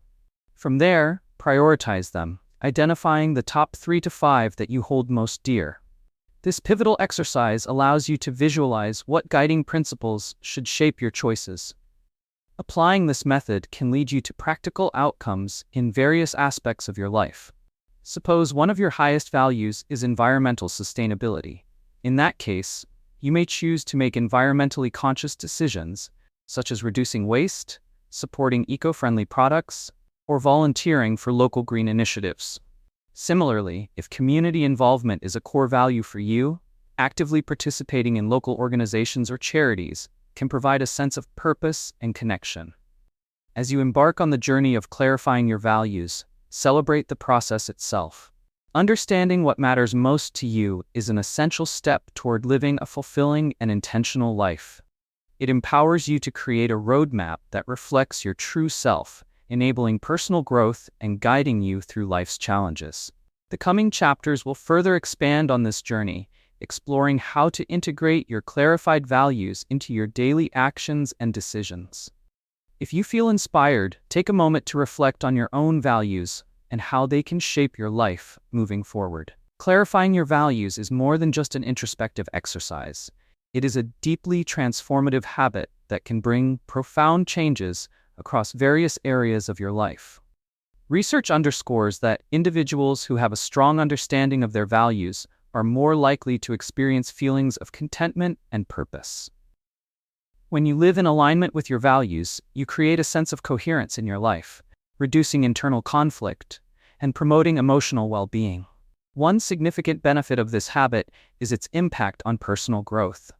From there, prioritize them, identifying the top 3 to 5 that you hold most dear. This pivotal exercise allows you to visualize what guiding principles should shape your choices. Applying this method can lead you to practical outcomes in various aspects of your life. Suppose one of your highest values is environmental sustainability. In that case, you may choose to make environmentally conscious decisions, such as reducing waste, supporting eco-friendly products, or volunteering for local green initiatives. Similarly, if community involvement is a core value for you, actively participating in local organizations or charities can provide a sense of purpose and connection. As you embark on the journey of clarifying your values, celebrate the process itself. Understanding what matters most to you is an essential step toward living a fulfilling and intentional life. It empowers you to create a roadmap that reflects your true self, enabling personal growth and guiding you through life's challenges. The coming chapters will further expand on this journey, exploring how to integrate your clarified values into your daily actions and decisions. If you feel inspired, take a moment to reflect on your own values and how they can shape your life moving forward. Clarifying your values is more than just an introspective exercise. It is a deeply transformative habit that can bring profound changes across various areas of your life. Research underscores that individuals who have a strong understanding of their values are more likely to experience feelings of contentment and purpose. When you live in alignment with your values, you create a sense of coherence in your life, reducing internal conflict and promoting emotional well-being. One significant benefit of this habit is its impact on personal growth.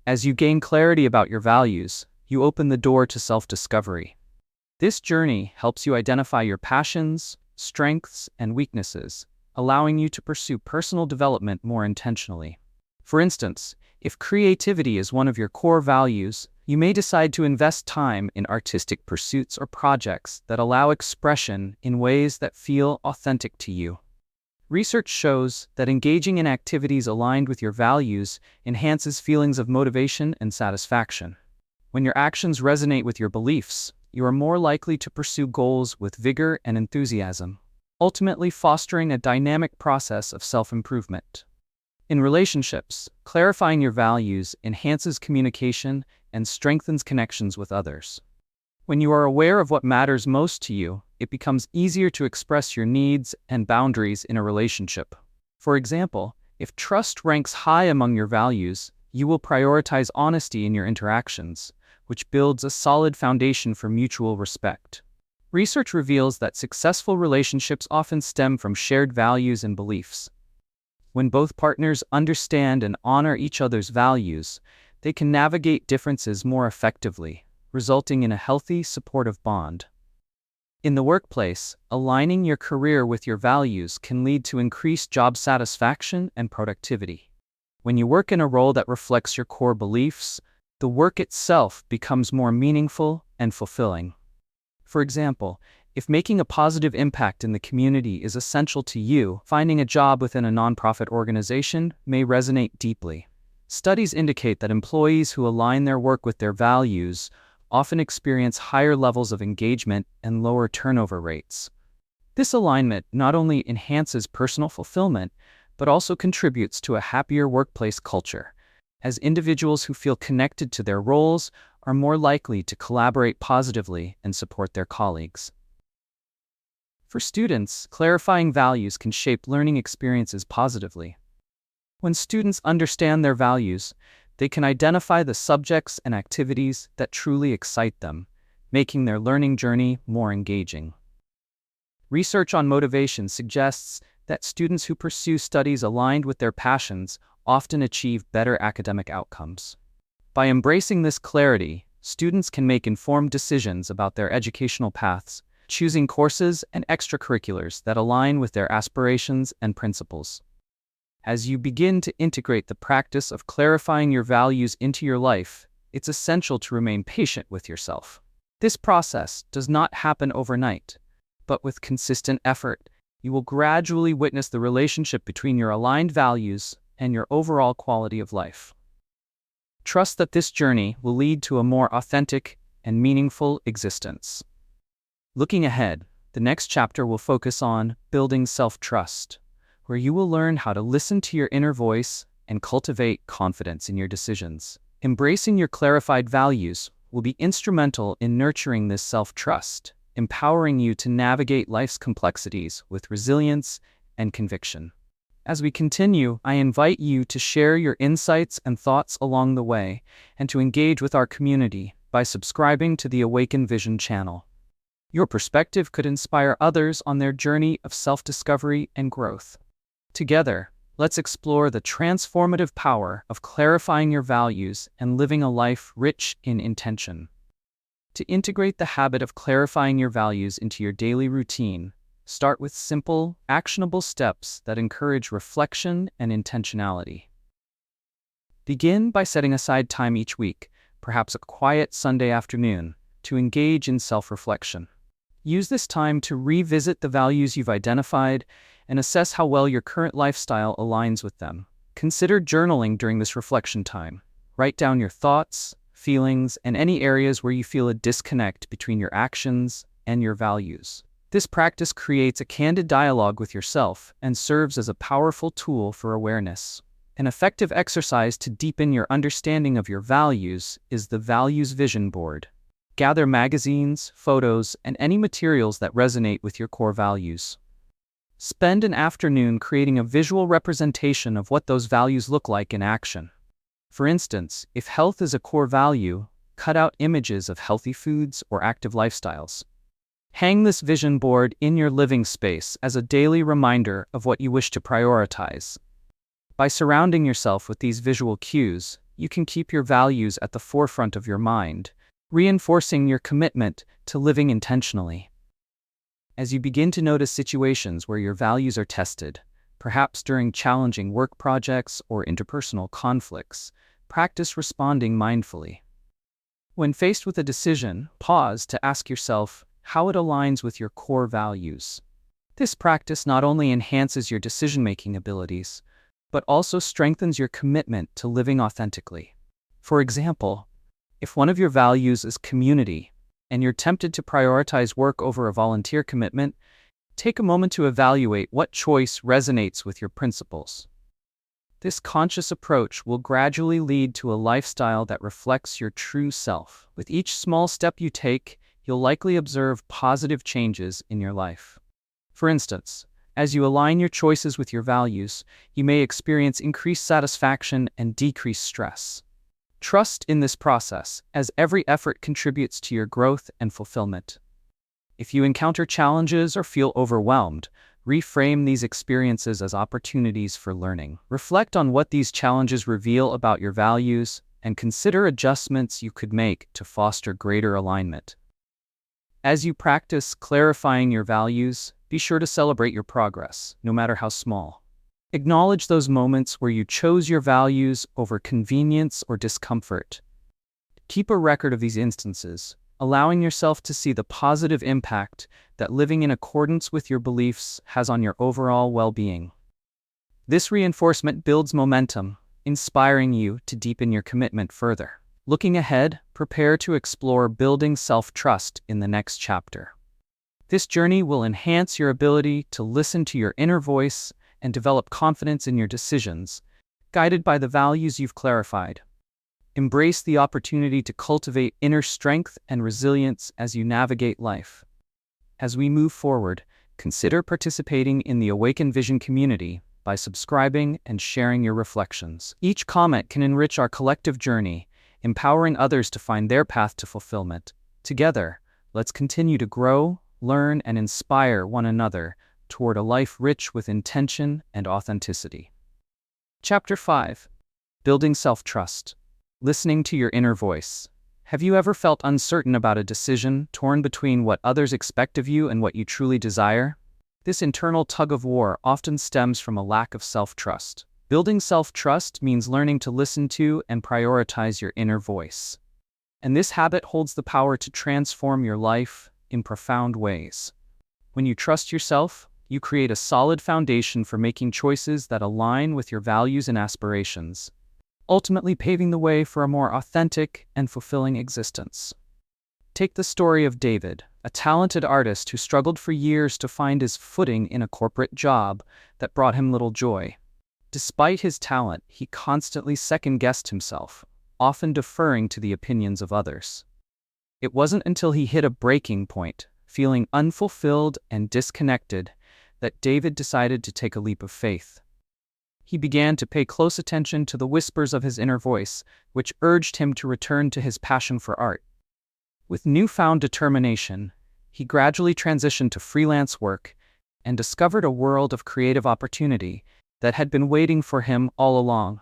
As you gain clarity about your values, you open the door to self-discovery. This journey helps you identify your passions, strengths, and weaknesses, allowing you to pursue personal development more intentionally. For instance, if creativity is one of your core values, you may decide to invest time in artistic pursuits or projects that allow expression in ways that feel authentic to you. Research shows that engaging in activities aligned with your values enhances feelings of motivation and satisfaction. When your actions resonate with your beliefs, you are more likely to pursue goals with vigor and enthusiasm, ultimately fostering a dynamic process of self-improvement. In relationships, clarifying your values enhances communication and strengthens connections with others. When you are aware of what matters most to you, it becomes easier to express your needs and boundaries in a relationship. For example, if trust ranks high among your values, you will prioritize honesty in your interactions, which builds a solid foundation for mutual respect. Research reveals that successful relationships often stem from shared values and beliefs. When both partners understand and honor each other's values, they can navigate differences more effectively, resulting in a healthy, supportive bond. In the workplace, aligning your career with your values can lead to increased job satisfaction and productivity. When you work in a role that reflects your core beliefs, the work itself becomes more meaningful and fulfilling. For example, if making a positive impact in the community is essential to you, finding a job within a nonprofit organization may resonate deeply. Studies indicate that employees who align their work with their values often experience higher levels of engagement and lower turnover rates. This alignment not only enhances personal fulfillment, but also contributes to a happier workplace culture, as individuals who feel connected to their roles are more likely to collaborate positively and support their colleagues. For students, clarifying values can shape learning experiences positively. When students understand their values, they can identify the subjects and activities that truly excite them, making their learning journey more engaging. Research on motivation suggests that students who pursue studies aligned with their passions often achieve better academic outcomes. By embracing this clarity, students can make informed decisions about their educational paths, choosing courses and extracurriculars that align with their aspirations and principles. As you begin to integrate the practice of clarifying your values into your life, it's essential to remain patient with yourself. This process does not happen overnight, but with consistent effort, you will gradually witness the relationship between your aligned values and your overall quality of life. Trust that this journey will lead to a more authentic and meaningful existence. Looking ahead, the next chapter will focus on building self-trust, where you will learn how to listen to your inner voice and cultivate confidence in your decisions. Embracing your clarified values will be instrumental in nurturing this self-trust, empowering you to navigate life's complexities with resilience and conviction. As we continue, I invite you to share your insights and thoughts along the way and to engage with our community by subscribing to the Awaken Vision channel. Your perspective could inspire others on their journey of self-discovery and growth. Together, let's explore the transformative power of clarifying your values and living a life rich in intention. To integrate the habit of clarifying your values into your daily routine, start with simple, actionable steps that encourage reflection and intentionality. Begin by setting aside time each week, perhaps a quiet Sunday afternoon, to engage in self-reflection. Use this time to revisit the values you've identified and assess how well your current lifestyle aligns with them. Consider journaling during this reflection time. Write down your thoughts, feelings, and any areas where you feel a disconnect between your actions and your values. This practice creates a candid dialogue with yourself and serves as a powerful tool for awareness. An effective exercise to deepen your understanding of your values is the Values Vision Board. Gather magazines, photos, and any materials that resonate with your core values. Spend an afternoon creating a visual representation of what those values look like in action. For instance, if health is a core value, cut out images of healthy foods or active lifestyles. Hang this vision board in your living space as a daily reminder of what you wish to prioritize. By surrounding yourself with these visual cues, you can keep your values at the forefront of your mind, reinforcing your commitment to living intentionally. As you begin to notice situations where your values are tested, perhaps during challenging work projects or interpersonal conflicts, practice responding mindfully. When faced with a decision, pause to ask yourself how it aligns with your core values. This practice not only enhances your decision-making abilities, but also strengthens your commitment to living authentically. For example, if one of your values is community, and you're tempted to prioritize work over a volunteer commitment, take a moment to evaluate what choice resonates with your principles. This conscious approach will gradually lead to a lifestyle that reflects your true self. With each small step you take, you'll likely observe positive changes in your life. For instance, as you align your choices with your values, you may experience increased satisfaction and decreased stress. Trust in this process, as every effort contributes to your growth and fulfillment. If you encounter challenges or feel overwhelmed, reframe these experiences as opportunities for learning. Reflect on what these challenges reveal about your values and consider adjustments you could make to foster greater alignment. As you practice clarifying your values, be sure to celebrate your progress, no matter how small. Acknowledge those moments where you chose your values over convenience or discomfort. Keep a record of these instances, allowing yourself to see the positive impact that living in accordance with your beliefs has on your overall well-being. This reinforcement builds momentum, inspiring you to deepen your commitment further. Looking ahead, prepare to explore building self-trust in the next chapter. This journey will enhance your ability to listen to your inner voice and develop confidence in your decisions, guided by the values you've clarified. Embrace the opportunity to cultivate inner strength and resilience as you navigate life. As we move forward, consider participating in the Awaken Vision community by subscribing and sharing your reflections. Each comment can enrich our collective journey, empowering others to find their path to fulfillment. Together, let's continue to grow, learn, and inspire one another toward a life rich with intention and authenticity. Chapter 5. Building Self-Trust. Listening to your inner voice. Have you ever felt uncertain about a decision, torn between what others expect of you and what you truly desire? This internal tug-of-war often stems from a lack of self-trust. Building self-trust means learning to listen to and prioritize your inner voice. And this habit holds the power to transform your life in profound ways. When you trust yourself, you create a solid foundation for making choices that align with your values and aspirations, ultimately paving the way for a more authentic and fulfilling existence. Take the story of David, a talented artist who struggled for years to find his footing in a corporate job that brought him little joy. Despite his talent, he constantly second-guessed himself, often deferring to the opinions of others. It wasn't until he hit a breaking point, feeling unfulfilled and disconnected, that David decided to take a leap of faith. He began to pay close attention to the whispers of his inner voice, which urged him to return to his passion for art. With newfound determination, he gradually transitioned to freelance work and discovered a world of creative opportunity that had been waiting for him all along.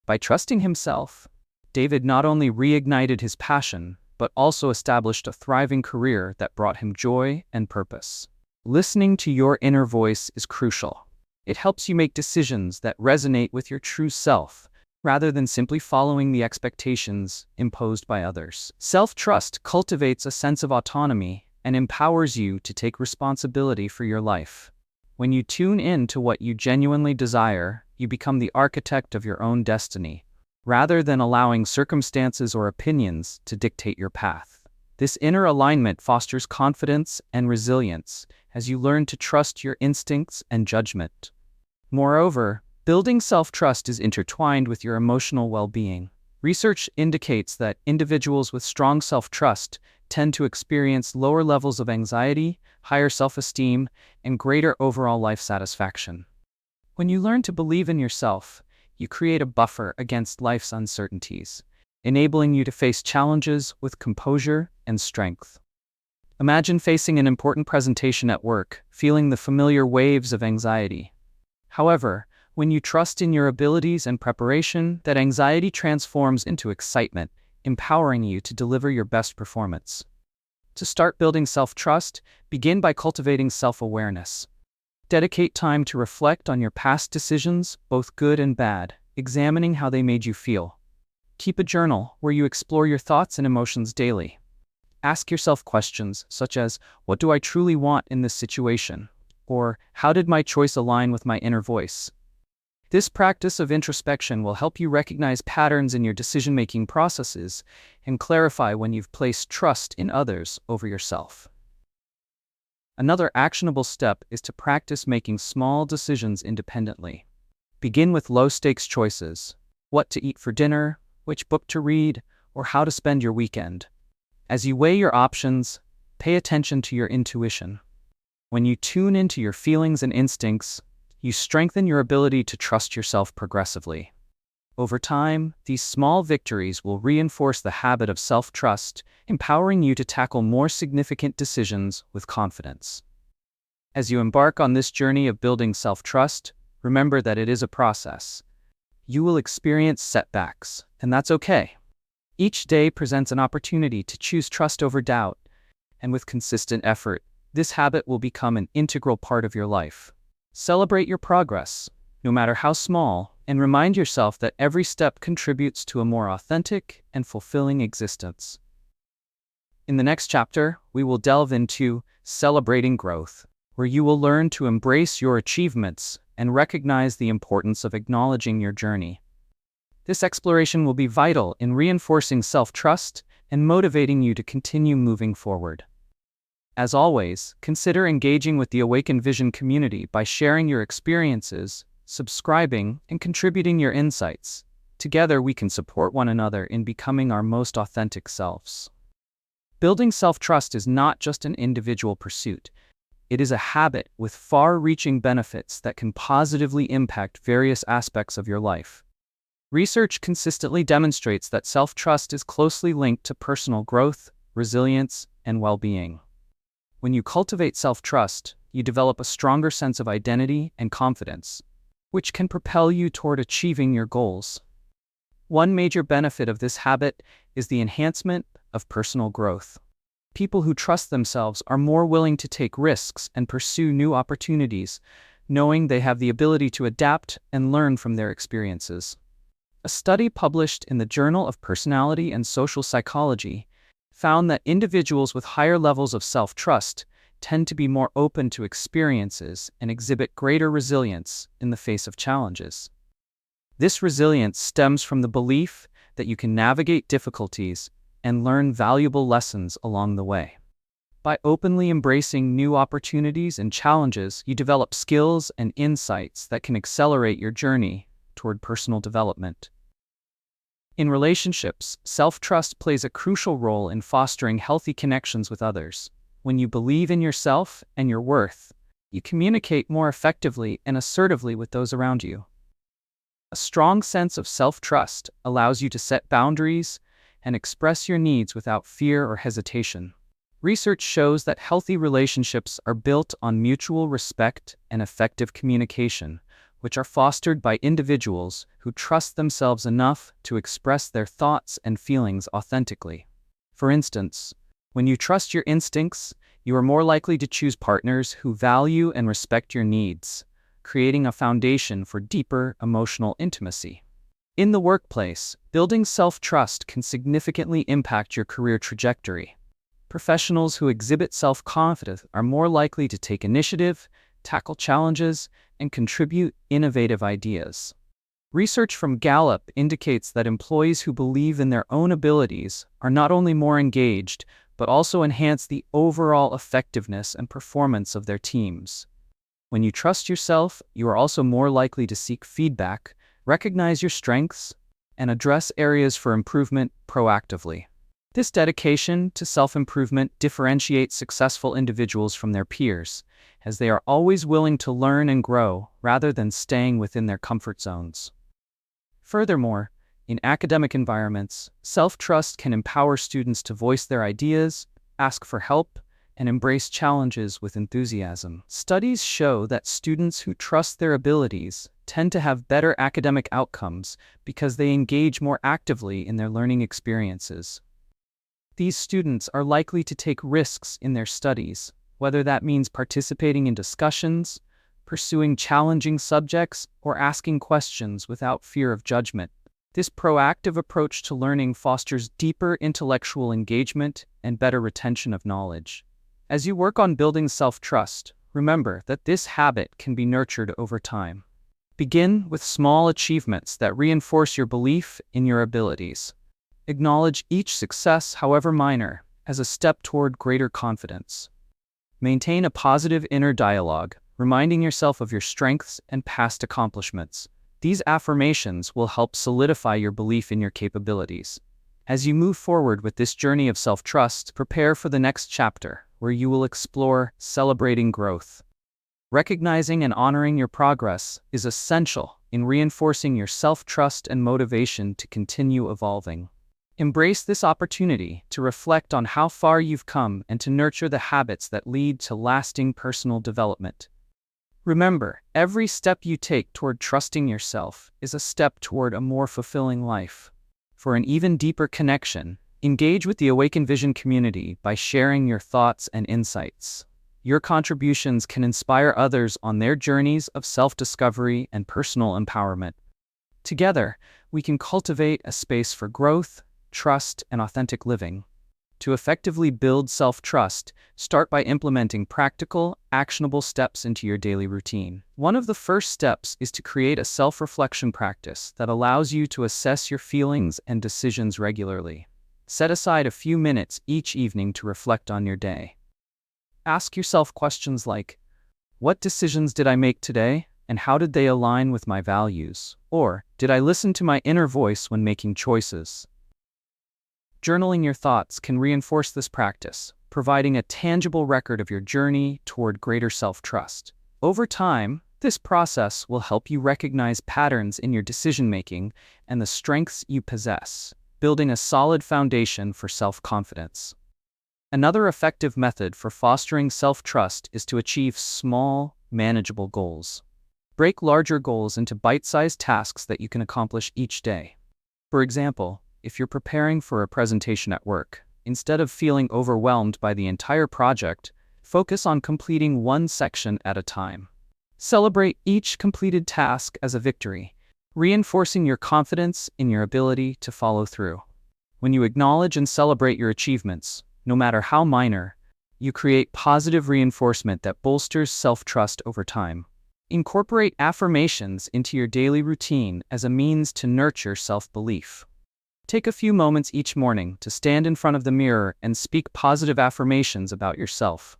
By trusting himself, David not only reignited his passion, but also established a thriving career that brought him joy and purpose. Listening to your inner voice is crucial. It helps you make decisions that resonate with your true self, rather than simply following the expectations imposed by others. Self-trust cultivates a sense of autonomy and empowers you to take responsibility for your life. When you tune in to what you genuinely desire, you become the architect of your own destiny, rather than allowing circumstances or opinions to dictate your path. This inner alignment fosters confidence and resilience as you learn to trust your instincts and judgment. Moreover, building self-trust is intertwined with your emotional well-being. Research indicates that individuals with strong self-trust tend to experience lower levels of anxiety, higher self-esteem, and greater overall life satisfaction. When you learn to believe in yourself, you create a buffer against life's uncertainties, enabling you to face challenges with composure and strength. Imagine facing an important presentation at work, feeling the familiar waves of anxiety. However, when you trust in your abilities and preparation, that anxiety transforms into excitement, empowering you to deliver your best performance. To start building self-trust, begin by cultivating self-awareness. Dedicate time to reflect on your past decisions, both good and bad, examining how they made you feel. Keep a journal where you explore your thoughts and emotions daily. Ask yourself questions such as, what do I truly want in this situation? Or, how did my choice align with my inner voice? This practice of introspection will help you recognize patterns in your decision-making processes and clarify when you've placed trust in others over yourself. Another actionable step is to practice making small decisions independently. Begin with low-stakes choices: what to eat for dinner, which book to read, or how to spend your weekend. As you weigh your options, pay attention to your intuition. When you tune into your feelings and instincts, you strengthen your ability to trust yourself progressively. Over time, these small victories will reinforce the habit of self-trust, empowering you to tackle more significant decisions with confidence. As you embark on this journey of building self-trust, remember that it is a process. You will experience setbacks, and that's okay. Each day presents an opportunity to choose trust over doubt, and with consistent effort, this habit will become an integral part of your life. Celebrate your progress, no matter how small, and remind yourself that every step contributes to a more authentic and fulfilling existence. In the next chapter, we will delve into celebrating growth, where you will learn to embrace your achievements and recognize the importance of acknowledging your journey. This exploration will be vital in reinforcing self-trust and motivating you to continue moving forward. As always, consider engaging with the Awaken Vision community by sharing your experiences, subscribing, and contributing your insights. Together, we can support one another in becoming our most authentic selves. Building self-trust is not just an individual pursuit. It is a habit with far-reaching benefits that can positively impact various aspects of your life. Research consistently demonstrates that self-trust is closely linked to personal growth, resilience, and well-being. When you cultivate self-trust, you develop a stronger sense of identity and confidence, which can propel you toward achieving your goals. One major benefit of this habit is the enhancement of personal growth. People who trust themselves are more willing to take risks and pursue new opportunities, knowing they have the ability to adapt and learn from their experiences. A study published in the Journal of Personality and Social Psychology found that individuals with higher levels of self-trust tend to be more open to experiences and exhibit greater resilience in the face of challenges. This resilience stems from the belief that you can navigate difficulties and learn valuable lessons along the way. By openly embracing new opportunities and challenges, you develop skills and insights that can accelerate your journey toward personal development. In relationships, self-trust plays a crucial role in fostering healthy connections with others. When you believe in yourself and your worth, you communicate more effectively and assertively with those around you. A strong sense of self-trust allows you to set boundaries and express your needs without fear or hesitation. Research shows that healthy relationships are built on mutual respect and effective communication, which are fostered by individuals who trust themselves enough to express their thoughts and feelings authentically. For instance, when you trust your instincts, you are more likely to choose partners who value and respect your needs, creating a foundation for deeper emotional intimacy. In the workplace, building self-trust can significantly impact your career trajectory. Professionals who exhibit self-confidence are more likely to take initiative, tackle challenges, and contribute innovative ideas. Research from Gallup indicates that employees who believe in their own abilities are not only more engaged, but also enhance the overall effectiveness and performance of their teams. When you trust yourself, you are also more likely to seek feedback, recognize your strengths, and address areas for improvement proactively. This dedication to self-improvement differentiates successful individuals from their peers, as they are always willing to learn and grow rather than staying within their comfort zones. Furthermore, in academic environments, self-trust can empower students to voice their ideas, ask for help, and embrace challenges with enthusiasm. Studies show that students who trust their abilities tend to have better academic outcomes because they engage more actively in their learning experiences. These students are likely to take risks in their studies, whether that means participating in discussions, pursuing challenging subjects, or asking questions without fear of judgment. This proactive approach to learning fosters deeper intellectual engagement and better retention of knowledge. As you work on building self-trust, remember that this habit can be nurtured over time. Begin with small achievements that reinforce your belief in your abilities. Acknowledge each success, however minor, as a step toward greater confidence. Maintain a positive inner dialogue, reminding yourself of your strengths and past accomplishments. These affirmations will help solidify your belief in your capabilities. As you move forward with this journey of self-trust, prepare for the next chapter, where you will explore celebrating growth. Recognizing and honoring your progress is essential in reinforcing your self-trust and motivation to continue evolving. Embrace this opportunity to reflect on how far you've come and to nurture the habits that lead to lasting personal development. Remember, every step you take toward trusting yourself is a step toward a more fulfilling life. For an even deeper connection, engage with the Awaken Vision community by sharing your thoughts and insights. Your contributions can inspire others on their journeys of self-discovery and personal empowerment. Together, we can cultivate a space for growth, trust, and authentic living. To effectively build self-trust, start by implementing practical, actionable steps into your daily routine. One of the first steps is to create a self-reflection practice that allows you to assess your feelings and decisions regularly. Set aside a few minutes each evening to reflect on your day. Ask yourself questions like, what decisions did I make today, and how did they align with my values? Or, did I listen to my inner voice when making choices? Journaling your thoughts can reinforce this practice, providing a tangible record of your journey toward greater self-trust. Over time, this process will help you recognize patterns in your decision-making and the strengths you possess, building a solid foundation for self-confidence. Another effective method for fostering self-trust is to achieve small, manageable goals. Break larger goals into bite-sized tasks that you can accomplish each day. For example, if you're preparing for a presentation at work, instead of feeling overwhelmed by the entire project, focus on completing one section at a time. Celebrate each completed task as a victory, reinforcing your confidence in your ability to follow through. When you acknowledge and celebrate your achievements, no matter how minor, you create positive reinforcement that bolsters self-trust over time. Incorporate affirmations into your daily routine as a means to nurture self-belief. Take a few moments each morning to stand in front of the mirror and speak positive affirmations about yourself.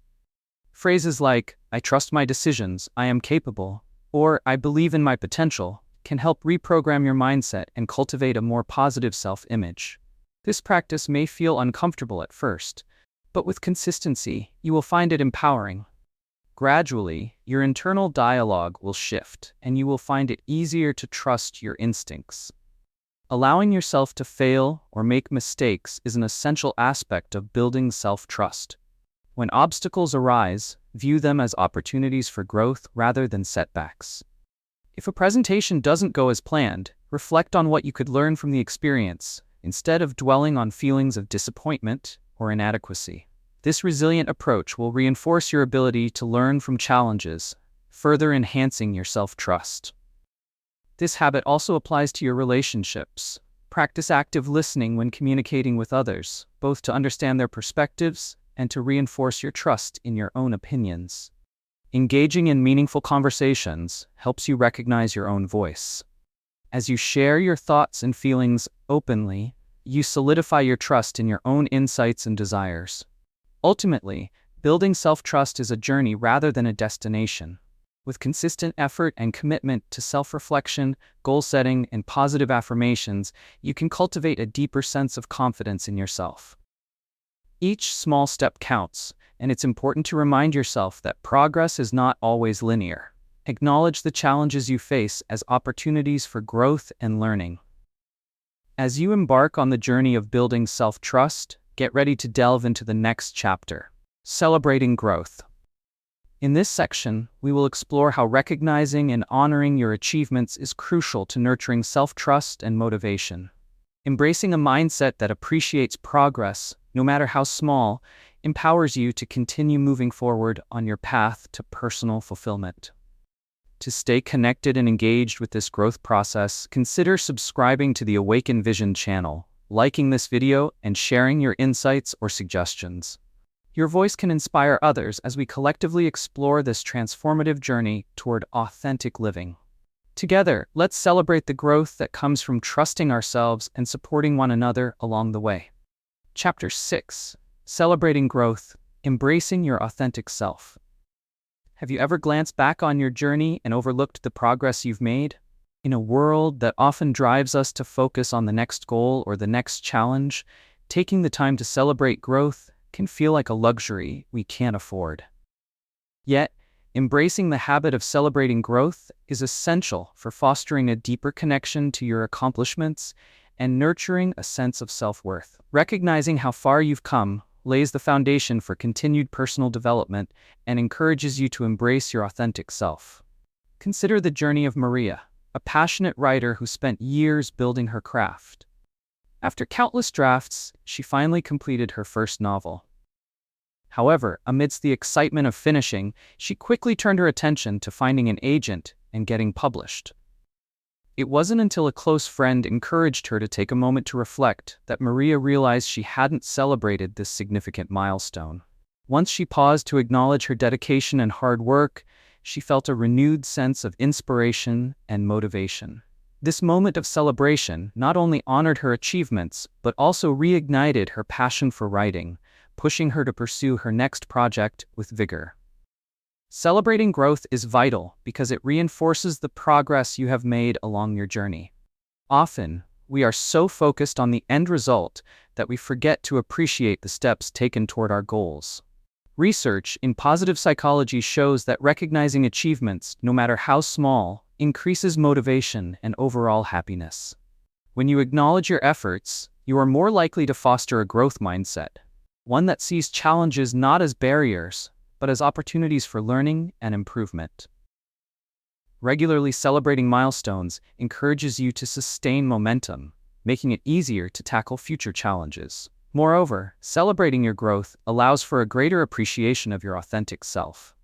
Phrases like, I trust my decisions, I am capable, or I believe in my potential, can help reprogram your mindset and cultivate a more positive self-image. This practice may feel uncomfortable at first, but with consistency, you will find it empowering. Gradually, your internal dialogue will shift, and you will find it easier to trust your instincts. Allowing yourself to fail or make mistakes is an essential aspect of building self-trust. When obstacles arise, view them as opportunities for growth rather than setbacks. If a presentation doesn't go as planned, reflect on what you could learn from the experience, instead of dwelling on feelings of disappointment or inadequacy. This resilient approach will reinforce your ability to learn from challenges, further enhancing your self-trust. This habit also applies to your relationships. Practice active listening when communicating with others, both to understand their perspectives and to reinforce your trust in your own opinions. Engaging in meaningful conversations helps you recognize your own voice. As you share your thoughts and feelings openly, you solidify your trust in your own insights and desires. Ultimately, building self-trust is a journey rather than a destination. With consistent effort and commitment to self-reflection, goal setting, and positive affirmations, you can cultivate a deeper sense of confidence in yourself. Each small step counts, and it's important to remind yourself that progress is not always linear. Acknowledge the challenges you face as opportunities for growth and learning. As you embark on the journey of building self-trust, get ready to delve into the next chapter, celebrating growth. In this section, we will explore how recognizing and honoring your achievements is crucial to nurturing self-trust and motivation. Embracing a mindset that appreciates progress, no matter how small, empowers you to continue moving forward on your path to personal fulfillment. To stay connected and engaged with this growth process, consider subscribing to the Awaken Vision channel, liking this video, and sharing your insights or suggestions. Your voice can inspire others as we collectively explore this transformative journey toward authentic living. Together, let's celebrate the growth that comes from trusting ourselves and supporting one another along the way. Chapter 6. Celebrating Growth, Embracing Your Authentic Self. Have you ever glanced back on your journey and overlooked the progress you've made? In a world that often drives us to focus on the next goal or the next challenge, taking the time to celebrate growth can feel like a luxury we can't afford. Yet, embracing the habit of celebrating growth is essential for fostering a deeper connection to your accomplishments and nurturing a sense of self-worth. Recognizing how far you've come lays the foundation for continued personal development and encourages you to embrace your authentic self. Consider the journey of Maria, a passionate writer who spent years building her craft. After countless drafts, she finally completed her first novel. However, amidst the excitement of finishing, she quickly turned her attention to finding an agent and getting published. It wasn't until a close friend encouraged her to take a moment to reflect that Maria realized she hadn't celebrated this significant milestone. Once she paused to acknowledge her dedication and hard work, she felt a renewed sense of inspiration and motivation. This moment of celebration not only honored her achievements, but also reignited her passion for writing, pushing her to pursue her next project with vigor. Celebrating growth is vital because it reinforces the progress you have made along your journey. Often, we are so focused on the end result that we forget to appreciate the steps taken toward our goals. Research in positive psychology shows that recognizing achievements, no matter how small, increases motivation and overall happiness. When you acknowledge your efforts, you are more likely to foster a growth mindset, one that sees challenges not as barriers, but as opportunities for learning and improvement. Regularly celebrating milestones encourages you to sustain momentum, making it easier to tackle future challenges. Moreover, celebrating your growth allows for a greater appreciation of your authentic self.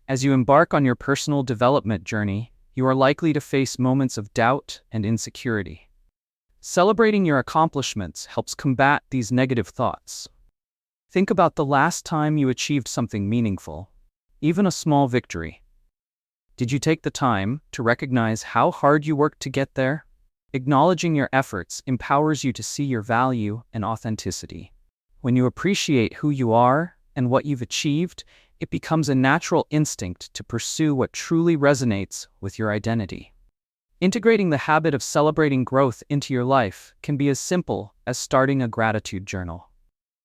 As you embark on your personal development journey, you are likely to face moments of doubt and insecurity. Celebrating your accomplishments helps combat these negative thoughts. Think about the last time you achieved something meaningful, even a small victory. Did you take the time to recognize how hard you worked to get there? Acknowledging your efforts empowers you to see your value and authenticity. When you appreciate who you are and what you've achieved, it becomes a natural instinct to pursue what truly resonates with your identity. Integrating the habit of celebrating growth into your life can be as simple as starting a gratitude journal.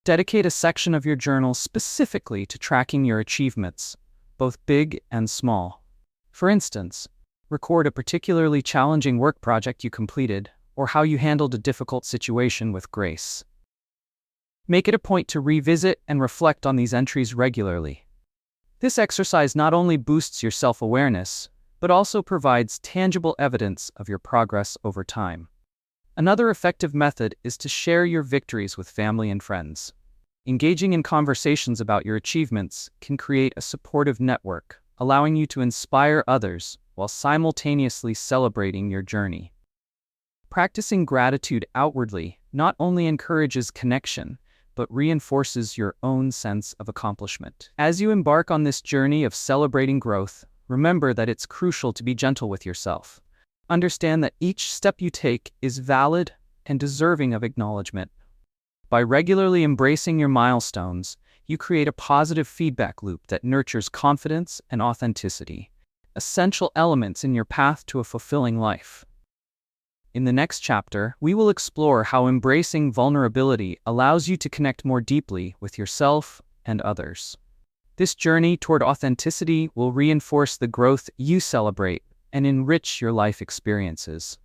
Dedicate a section of your journal specifically to tracking your achievements, both big and small. For instance, record a particularly challenging work project you completed or how you handled a difficult situation with grace. Make it a point to revisit and reflect on these entries regularly. This exercise not only boosts your self-awareness, but also provides tangible evidence of your progress over time. Another effective method is to share your victories with family and friends. Engaging in conversations about your achievements can create a supportive network, allowing you to inspire others while simultaneously celebrating your journey. Practicing gratitude outwardly not only encourages connection, but reinforces your own sense of accomplishment. As you embark on this journey of celebrating growth, remember that it's crucial to be gentle with yourself. Understand that each step you take is valid and deserving of acknowledgement. By regularly embracing your milestones, you create a positive feedback loop that nurtures confidence and authenticity, essential elements in your path to a fulfilling life. In the next chapter, we will explore how embracing vulnerability allows you to connect more deeply with yourself and others. This journey toward authenticity will reinforce the growth you celebrate and enrich your life experiences.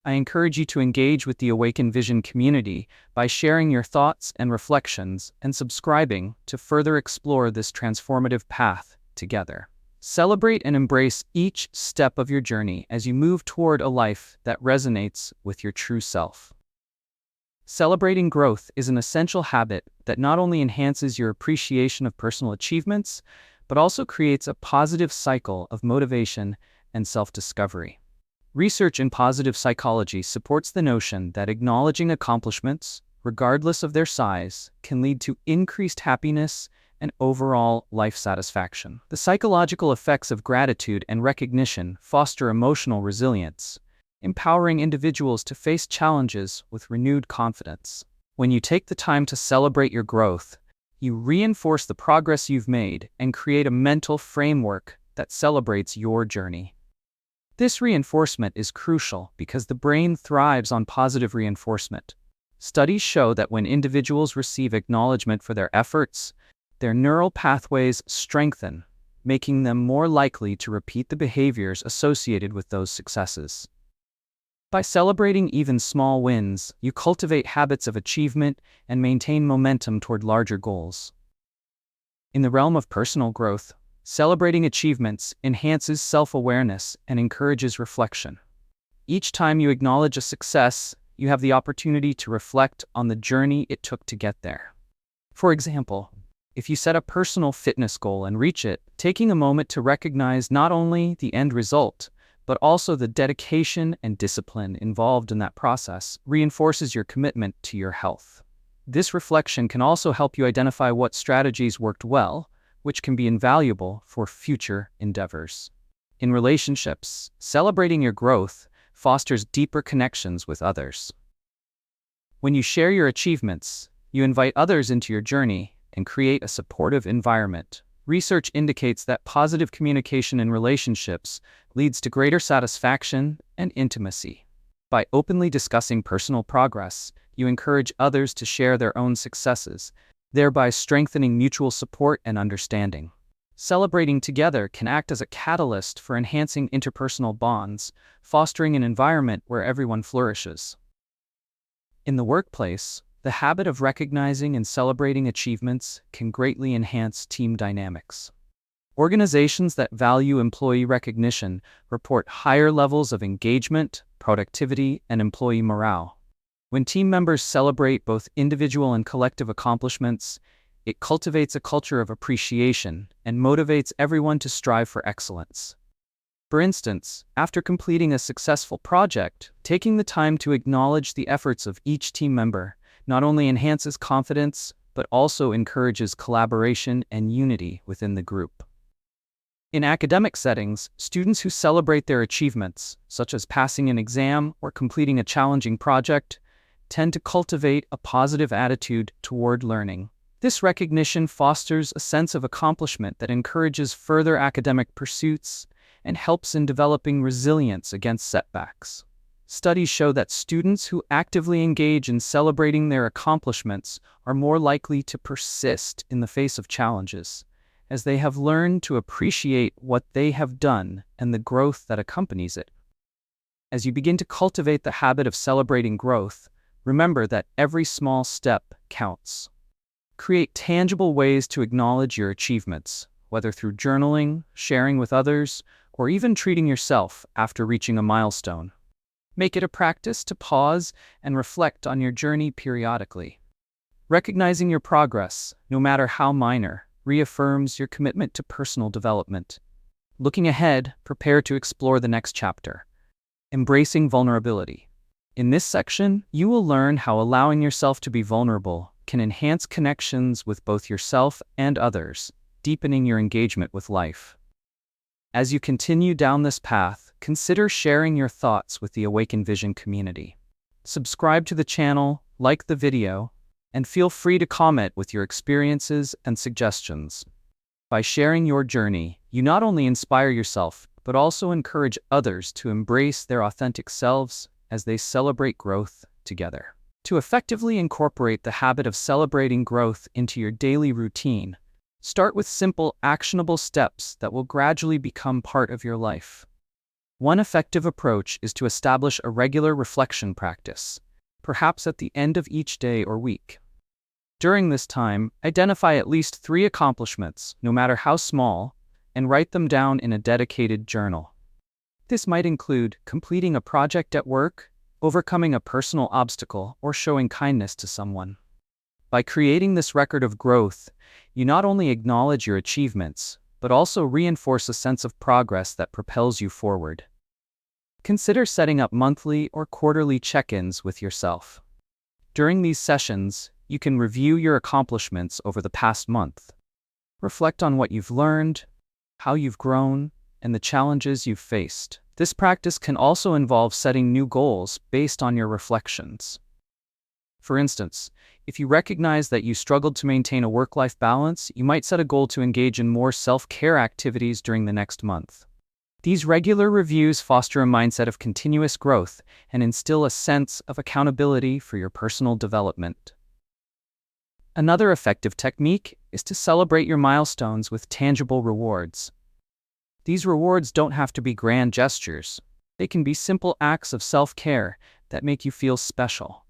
I encourage you to engage with the Awaken Vision community by sharing your thoughts and reflections and subscribing to further explore this transformative path together. Celebrate and embrace each step of your journey as you move toward a life that resonates with your true self. Celebrating growth is an essential habit that not only enhances your appreciation of personal achievements, but also creates a positive cycle of motivation and self-discovery. Research in positive psychology supports the notion that acknowledging accomplishments, regardless of their size, can lead to increased happiness and overall life satisfaction. The psychological effects of gratitude and recognition foster emotional resilience, empowering individuals to face challenges with renewed confidence. When you take the time to celebrate your growth, you reinforce the progress you've made and create a mental framework that celebrates your journey. This reinforcement is crucial because the brain thrives on positive reinforcement. Studies show that when individuals receive acknowledgement for their efforts, their neural pathways strengthen, making them more likely to repeat the behaviors associated with those successes. By celebrating even small wins, you cultivate habits of achievement and maintain momentum toward larger goals. In the realm of personal growth, celebrating achievements enhances self-awareness and encourages reflection. Each time you acknowledge a success, you have the opportunity to reflect on the journey it took to get there. For example, if you set a personal fitness goal and reach it, taking a moment to recognize not only the end result, but also the dedication and discipline involved in that process reinforces your commitment to your health. This reflection can also help you identify what strategies worked well, which can be invaluable for future endeavors. In relationships, celebrating your growth fosters deeper connections with others. When you share your achievements, you invite others into your journey and create a supportive environment. Research indicates that positive communication in relationships leads to greater satisfaction and intimacy. By openly discussing personal progress, you encourage others to share their own successes, thereby strengthening mutual support and understanding. Celebrating together can act as a catalyst for enhancing interpersonal bonds, fostering an environment where everyone flourishes. In the workplace, the habit of recognizing and celebrating achievements can greatly enhance team dynamics. Organizations that value employee recognition report higher levels of engagement, productivity, and employee morale. When team members celebrate both individual and collective accomplishments, it cultivates a culture of appreciation and motivates everyone to strive for excellence. For instance, after completing a successful project, taking the time to acknowledge the efforts of each team member not only enhances confidence, but also encourages collaboration and unity within the group. In academic settings, students who celebrate their achievements, such as passing an exam or completing a challenging project, tend to cultivate a positive attitude toward learning. This recognition fosters a sense of accomplishment that encourages further academic pursuits and helps in developing resilience against setbacks. Studies show that students who actively engage in celebrating their accomplishments are more likely to persist in the face of challenges, as they have learned to appreciate what they have done and the growth that accompanies it. As you begin to cultivate the habit of celebrating growth, remember that every small step counts. Create tangible ways to acknowledge your achievements, whether through journaling, sharing with others, or even treating yourself after reaching a milestone. Make it a practice to pause and reflect on your journey periodically. Recognizing your progress, no matter how minor, reaffirms your commitment to personal development. Looking ahead, prepare to explore the next chapter. Embracing vulnerability. In this section, you will learn how allowing yourself to be vulnerable can enhance connections with both yourself and others, deepening your engagement with life. As you continue down this path, consider sharing your thoughts with the Awaken Vision community. Subscribe to the channel, like the video, and feel free to comment with your experiences and suggestions. By sharing your journey, you not only inspire yourself, but also encourage others to embrace their authentic selves as they celebrate growth together. To effectively incorporate the habit of celebrating growth into your daily routine, start with simple, actionable steps that will gradually become part of your life. One effective approach is to establish a regular reflection practice, perhaps at the end of each day or week. During this time, identify at least 3 accomplishments, no matter how small, and write them down in a dedicated journal. This might include completing a project at work, overcoming a personal obstacle, or showing kindness to someone. By creating this record of growth, you not only acknowledge your achievements, but also reinforce a sense of progress that propels you forward. Consider setting up monthly or quarterly check-ins with yourself. During these sessions, you can review your accomplishments over the past month. Reflect on what you've learned, how you've grown, and the challenges you've faced. This practice can also involve setting new goals based on your reflections. For instance, if you recognize that you struggled to maintain a work-life balance, you might set a goal to engage in more self-care activities during the next month. These regular reviews foster a mindset of continuous growth and instill a sense of accountability for your personal development. Another effective technique is to celebrate your milestones with tangible rewards. These rewards don't have to be grand gestures. They can be simple acts of self-care that make you feel special.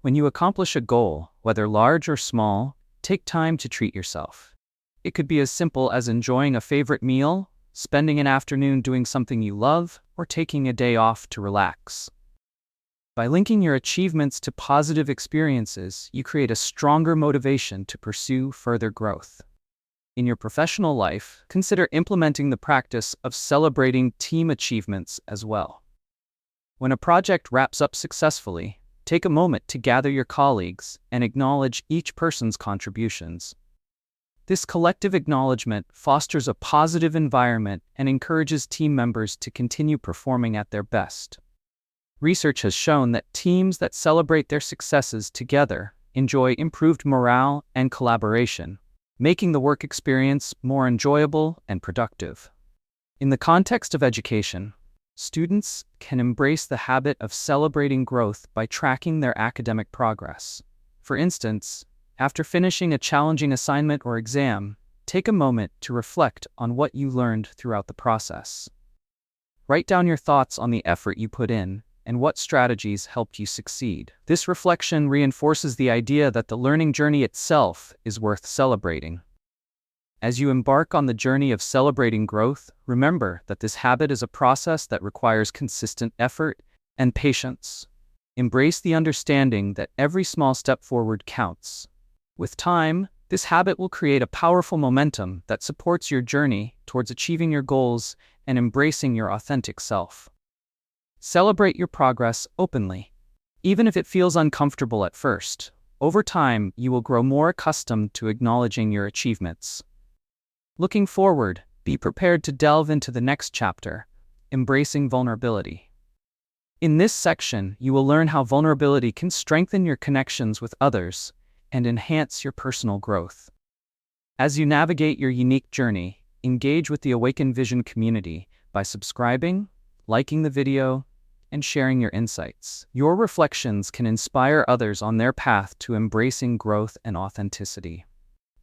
When you accomplish a goal, whether large or small, take time to treat yourself. It could be as simple as enjoying a favorite meal, spending an afternoon doing something you love, or taking a day off to relax. By linking your achievements to positive experiences, you create a stronger motivation to pursue further growth. In your professional life, consider implementing the practice of celebrating team achievements as well. When a project wraps up successfully, take a moment to gather your colleagues and acknowledge each person's contributions. This collective acknowledgement fosters a positive environment and encourages team members to continue performing at their best. Research has shown that teams that celebrate their successes together enjoy improved morale and collaboration, making the work experience more enjoyable and productive. In the context of education, students can embrace the habit of celebrating growth by tracking their academic progress. For instance, after finishing a challenging assignment or exam, take a moment to reflect on what you learned throughout the process. Write down your thoughts on the effort you put in and what strategies helped you succeed. This reflection reinforces the idea that the learning journey itself is worth celebrating. As you embark on the journey of celebrating growth, remember that this habit is a process that requires consistent effort and patience. Embrace the understanding that every small step forward counts. With time, this habit will create a powerful momentum that supports your journey towards achieving your goals and embracing your authentic self. Celebrate your progress openly. Even if it feels uncomfortable at first, over time you will grow more accustomed to acknowledging your achievements. Looking forward, be prepared to delve into the next chapter, embracing vulnerability. In this section, you will learn how vulnerability can strengthen your connections with others and enhance your personal growth. As you navigate your unique journey, engage with the Awaken Vision community by subscribing, liking the video, and sharing your insights. Your reflections can inspire others on their path to embracing growth and authenticity.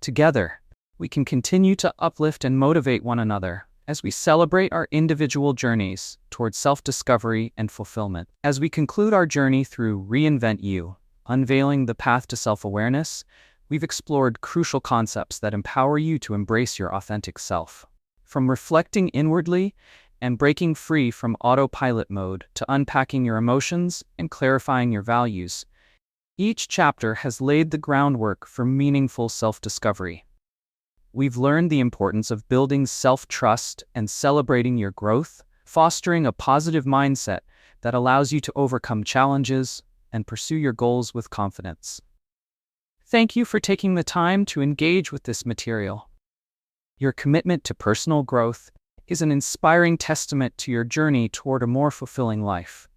Together, we can continue to uplift and motivate one another as we celebrate our individual journeys towards self-discovery and fulfillment. As we conclude our journey through Reinvent You, Unveiling the Path to Self-Awareness, we've explored crucial concepts that empower you to embrace your authentic self. From reflecting inwardly and breaking free from autopilot mode to unpacking your emotions and clarifying your values, each chapter has laid the groundwork for meaningful self-discovery. We've learned the importance of building self-trust and celebrating your growth, fostering a positive mindset that allows you to overcome challenges and pursue your goals with confidence. Thank you for taking the time to engage with this material. Your commitment to personal growth is an inspiring testament to your journey toward a more fulfilling life.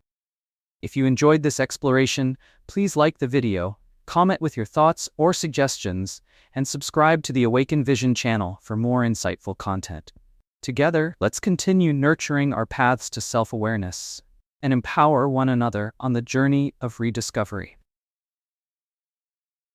If you enjoyed this exploration, please like the video, comment with your thoughts or suggestions, and subscribe to the Awaken Vision channel for more insightful content. Together, let's continue nurturing our paths to self-awareness and empower one another on the journey of rediscovery.